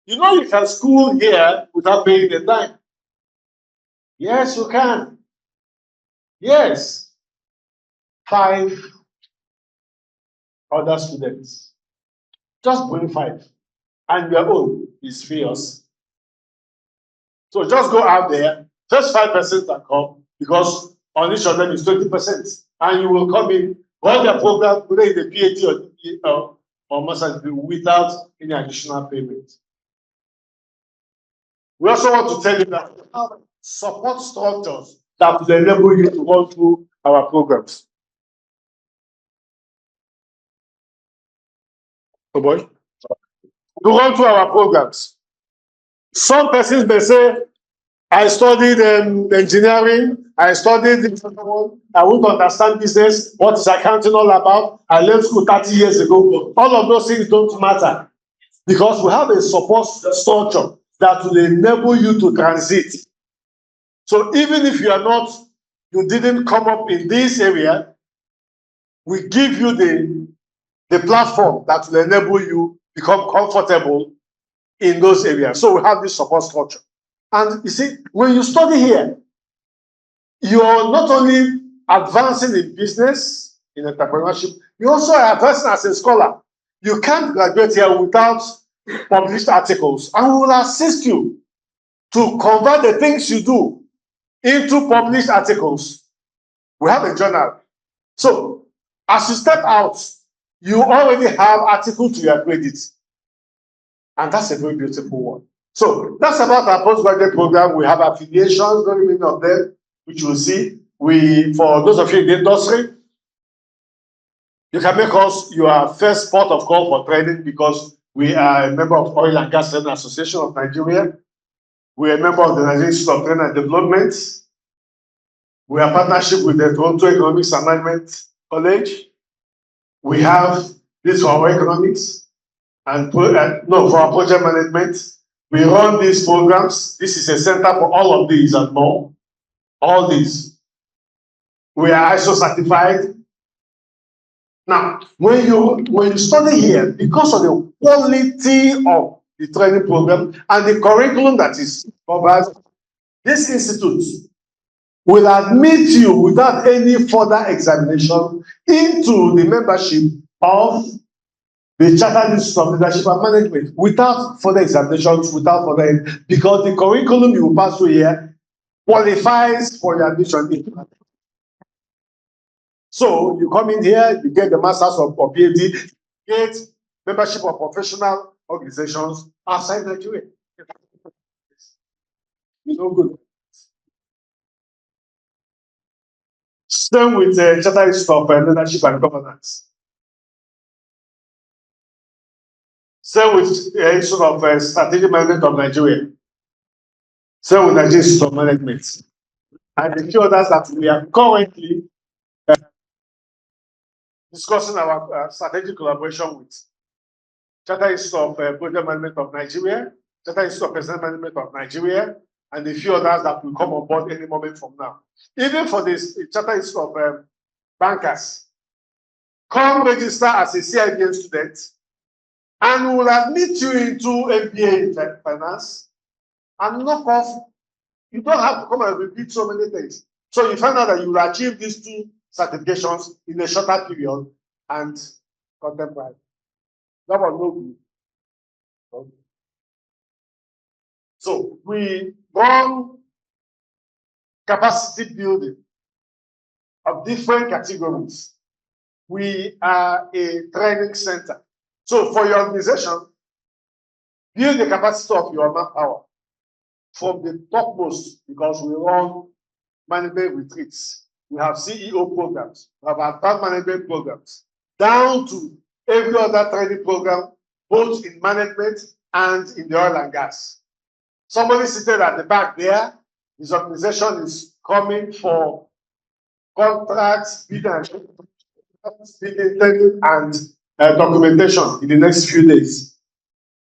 You know you can school here without paying the time. Yes, you can. Yes. 5 other students. Just bring 5. And your own is fierce. So just go out there. Just 5% that come, because on each of them is 20%. And you will come in, run your program, whether it's a PhD or master's degree, without any additional payment. We also want to tell you that we have support structures that will enable you to run through our programs. Oh boy. To run through our programs. Some persons may say, I studied engineering, I studied this one, I won't understand business, what is accounting all about? I left school 30 years ago. All of those things don't matter, because we have a support structure that will enable you to transit. So even if you didn't come up in this area, we give you the platform that will enable you become comfortable in those areas. So we have this support structure. And you see, when you study here, you are not only advancing in business, in entrepreneurship, you also are advancing as a scholar. You can't graduate here without published articles, and we will assist you to convert the things you do into published articles. We have a journal. So as you step out, you already have articles to your credit. And that's a very beautiful one. So that's about our postgraduate program. We have affiliations, very many of them, which you'll see. For those of you in the industry, you can make us your first port of call for training because we are a member of Oil and Gas Training Association of Nigeria. We are a member of the Nigerian Institute of Training and Development. We are partnership with the Toronto Economics and Management College. We have this for our economics and for our project management. We run these programs. This is a center for all of these and more. All these. We are ISO certified. Now, when you study here, because of the quality of the training program and the curriculum that is covered, this institute will admit you without any further examination into the membership of the Chartered Institute of Leadership and Management without further examinations, because the curriculum you will pass through here qualifies for your admission. So you come in here, you get the masters or PhD, get membership of professional organizations outside Nigeria. No good. Same with the Chartered Institute of Leadership and Governance. Same with the Institute of Strategic Management of Nigeria. Same with Nigerian Institute of Management. And a few others that we are currently discussing our strategic collaboration with. Chartered Institute of Project Management of Nigeria, Chartered Institute of Personnel Management of Nigeria, and a few others that will come on board any moment from now. Even for this Chartered Institute of Bankers, come register as a CIBN student, and we will admit you into MBA in finance, and knock off. You don't have to come and repeat so many things. So you find out that you will achieve these two certifications in a shorter period and contemporary. That was no good. So we run capacity building of different categories. We are a training center. So for your organization, build the capacity of your manpower from the topmost, because we run management retreats. We have CEO programs, we have advanced management programs, down to every other training program, both in management and in the oil and gas. Somebody seated at the back there, his organization is coming for contracts, bidding and documentation in the next few days.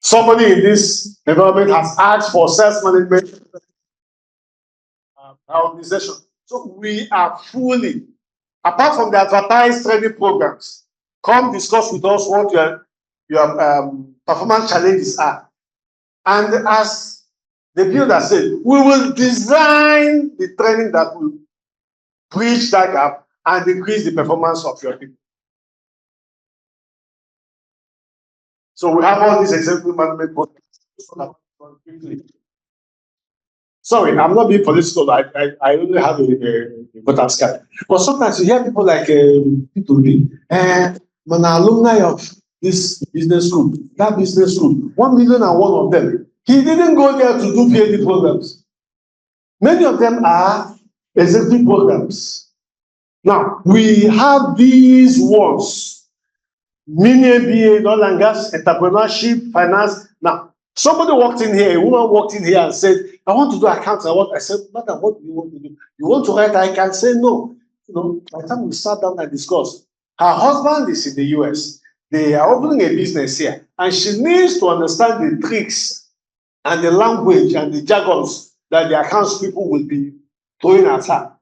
Somebody in this environment has asked for sales management organization. So we are fully, apart from the advertised training programs, come discuss with us what your performance challenges are. And as the builder said, we will design the training that will bridge that gap and increase the performance of your people. So we have all these executive management programs. Sorry, I'm not being political. I only have a voter's card. But sometimes you hear people like people be, I'm an alumni of this business school, that business school. 1 million and one of them. He didn't go there to do PhD programs. Many of them are executive programs. Now, we have these ones. Mini MBA in oil and gas, entrepreneurship, finance. Now, somebody walked in here, a woman walked in here and said, I want to do accounts. I said, Madam, what do you want to do? You want to write? I can say no. You know, by the time we sat down and discussed, her husband is in the US. They are opening a business here, and she needs to understand the tricks and the language and the jargons that the accounts people will be throwing at her.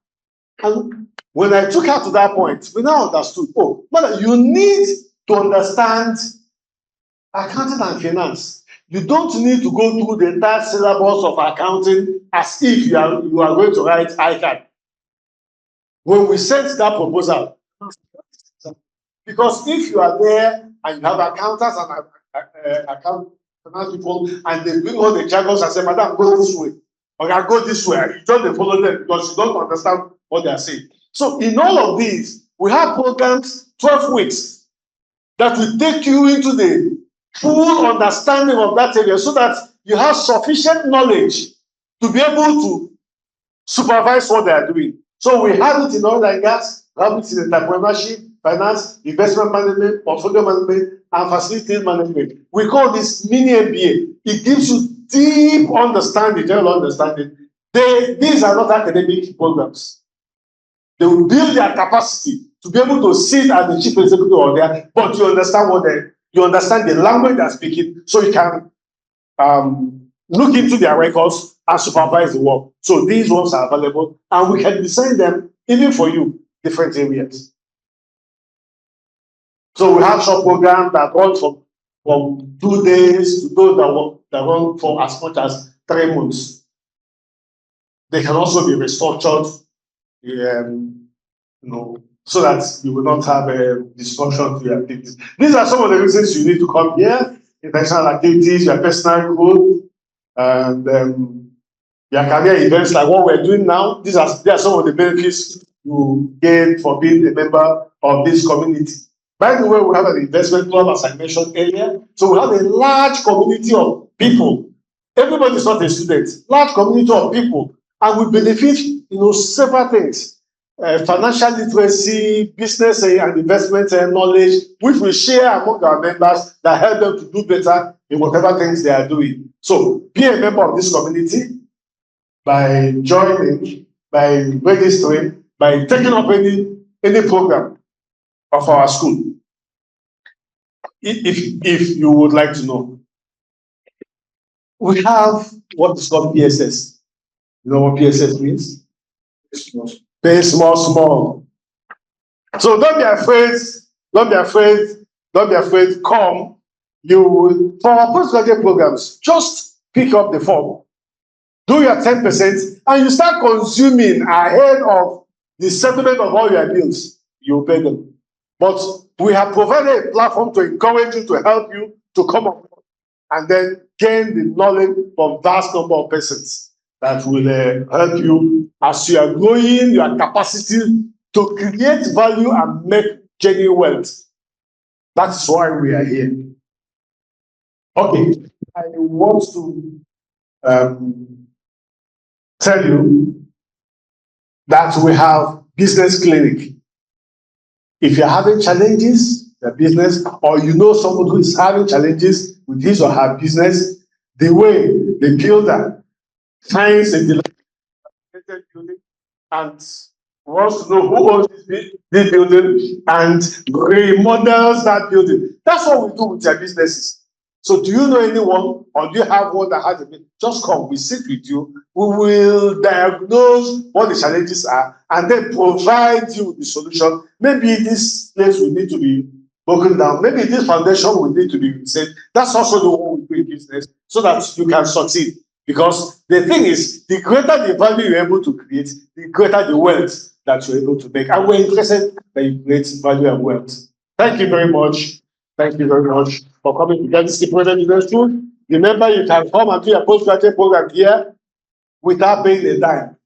And when I took her to that point, we now understood, oh, Madam, you need to understand accounting and finance. You don't need to go through the entire syllabus of accounting as if you are going to write ICANN. When we sent that proposal, because if you are there and you have accountants and finance people, and they bring all the jargons and say, Madam, go this way, or I go this way, and you just follow them because you don't understand what they are saying. So in all of these, we have programs, 12 weeks, that will take you into the full understanding of that area so that you have sufficient knowledge to be able to supervise what they are doing. So we have it in oil and gas, we have it in entrepreneurship, finance, investment management, portfolio management, and facility management. We call this mini MBA. It gives you deep understanding, general understanding. These are not academic programs. They will build their capacity to be able to sit as the chief executive of there, but you understand you understand the language they're speaking, so you can look into their records and supervise the work. So these ones are available, and we can design them even for you, different areas. So we have short programs that run from 2 days to those that run for as much as 3 months. They can also be restructured, so that you will not have a disruption to your activities. These are some of the reasons you need to come here: international activities, your personal growth, and your career events like what we're doing now. These are some of the benefits you gain for being a member of this community. By the way, we have an investment club, as I mentioned earlier. So we have a large community of people. Everybody is not a student. Large community of people, and we benefit, several things. Financial literacy, business and investment knowledge, which we share among our members that help them to do better in whatever things they are doing. So be a member of this community by joining, by registering, by taking up any program of our school. If you would like to know, we have what is called PSS. You know what PSS means? Pay small, small. So don't be afraid. Don't be afraid. Don't be afraid. Come. For our postgraduate programs, just pick up the form, do your 10%, and you start consuming ahead of the settlement of all your bills. You pay them. But we have provided a platform to encourage you, to help you to come up and then gain the knowledge from vast number of persons that will help you as you are growing your capacity to create value and make genuine wealth. That's why we are here. Okay, I want to tell you that we have business clinic. If you're having challenges in your business, or you know someone who is having challenges with his or her business, the way the builder finds a dilapidated building and wants to know who owns this building and remodels that building. That's what we do with your businesses. So do you know anyone, or do you have one that has a business? Just come, we sit with you, we will diagnose what the challenges are and then provide you with the solution. Maybe this place will need to be broken down, maybe this foundation will need to be reset. That's also the one we do in business, so that you can succeed. Because the thing is, the greater the value you're able to create, the greater the wealth that you're able to make. And we're interested that you create value and wealth. Thank you very much. Thank you very much for coming to Gcpbs Business School. Remember, you can come and do a postgraduate program here without paying a dime.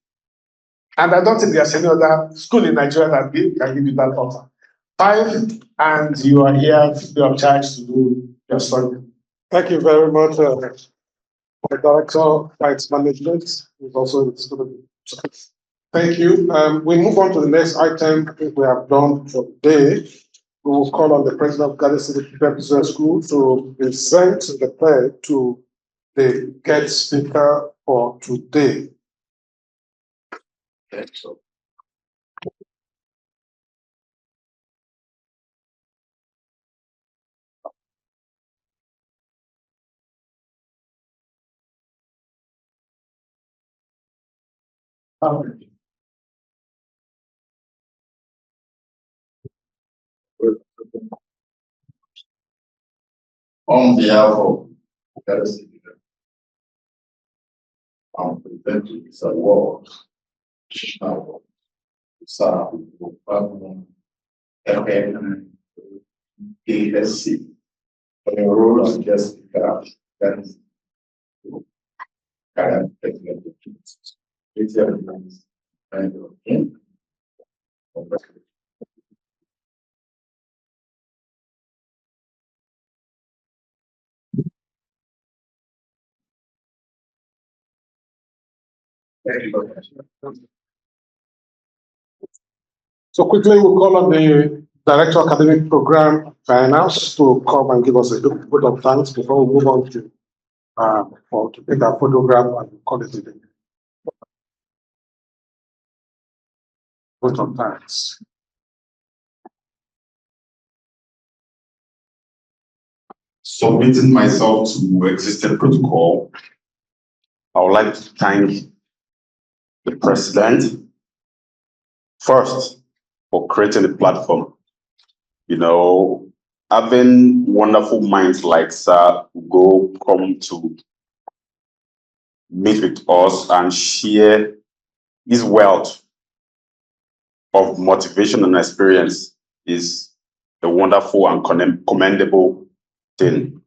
And I don't think there's any other school in Nigeria that can give you that offer. 5, and you are here free of charge to do your study. Thank you very much. The Director of Rights Management is also in the school. Thank you. We move on to the next item. I think we have done for today. We will call on the President of Gcpbs Business School to present the plan to the guest speaker for today. On behalf of Gcpbs, I'm presenting this award to ASC for the role of guest speaker. That is Thank you very much. So quickly, we'll call on the Director of Academic Program Finance to come and give us a vote of thanks before we move on to take our photograph and call it a day. Vote of thanks. Submitting myself to existing protocol, I would like to thank the President first for creating the platform. You know, having wonderful minds like Sir Ugo come to meet with us and share his wealth of motivation and experience is a wonderful and commendable thing.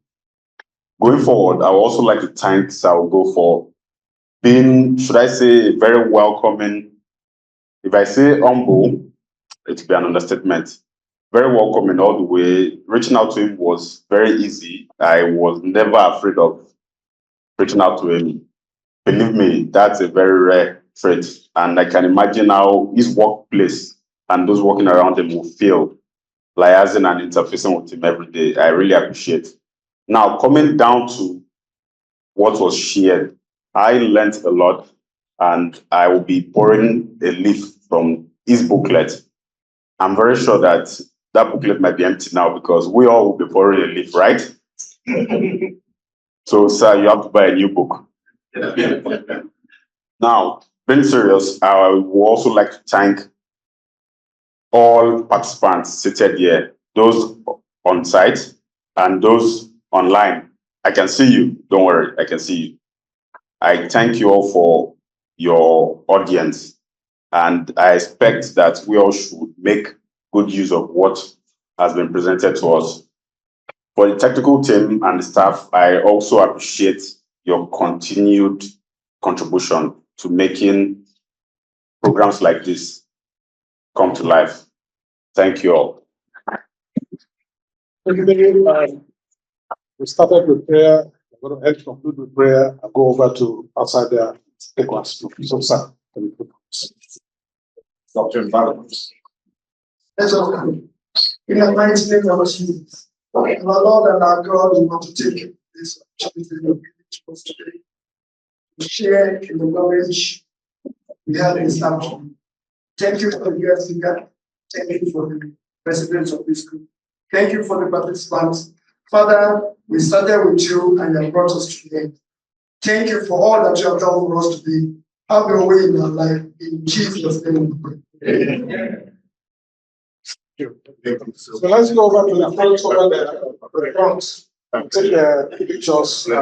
Going forward, I would also like to thank Sir Ugo for being, should I say, very welcoming. If I say humble, it will be an understatement. Very welcoming all the way. Reaching out to him was very easy. I was never afraid of reaching out to him. Believe me, that's a very rare trait. And I can imagine how his workplace and those working around him will feel liaising and interfacing with him every day. I really appreciate. Now, coming down to what was shared, I learned a lot, and I will be borrowing a leaf from his booklet. I'm very sure that that booklet might be empty now because we all will be borrowing a leaf, right? So, sir, you have to buy a new book. Now, being serious, I would also like to thank all participants seated here, those on site and those online. I can see you. Don't worry, I can see you. I thank you all for your audience, and I expect that we all should make good use of what has been presented to us. For the technical team and the staff, I also appreciate your continued contribution to making programs like this come to life. Thank you all. We started with prayer. We're going to conclude with prayer and go over to outside there. Take one. So, sir. Dr. Environment. Let's all come. In the mighty name of Jesus. Our Lord and our God, we want to take this opportunity today to share in the knowledge we have in establishment. Thank you for the US speaker. Thank you for the presidents of this group. Thank you for the participants. Father, we started with you and you have brought us to the end. Thank you for all that you have done for us today. Have your way in our life. In Jesus' name we pray. Amen. So let's go over to the front over there. Take the pictures.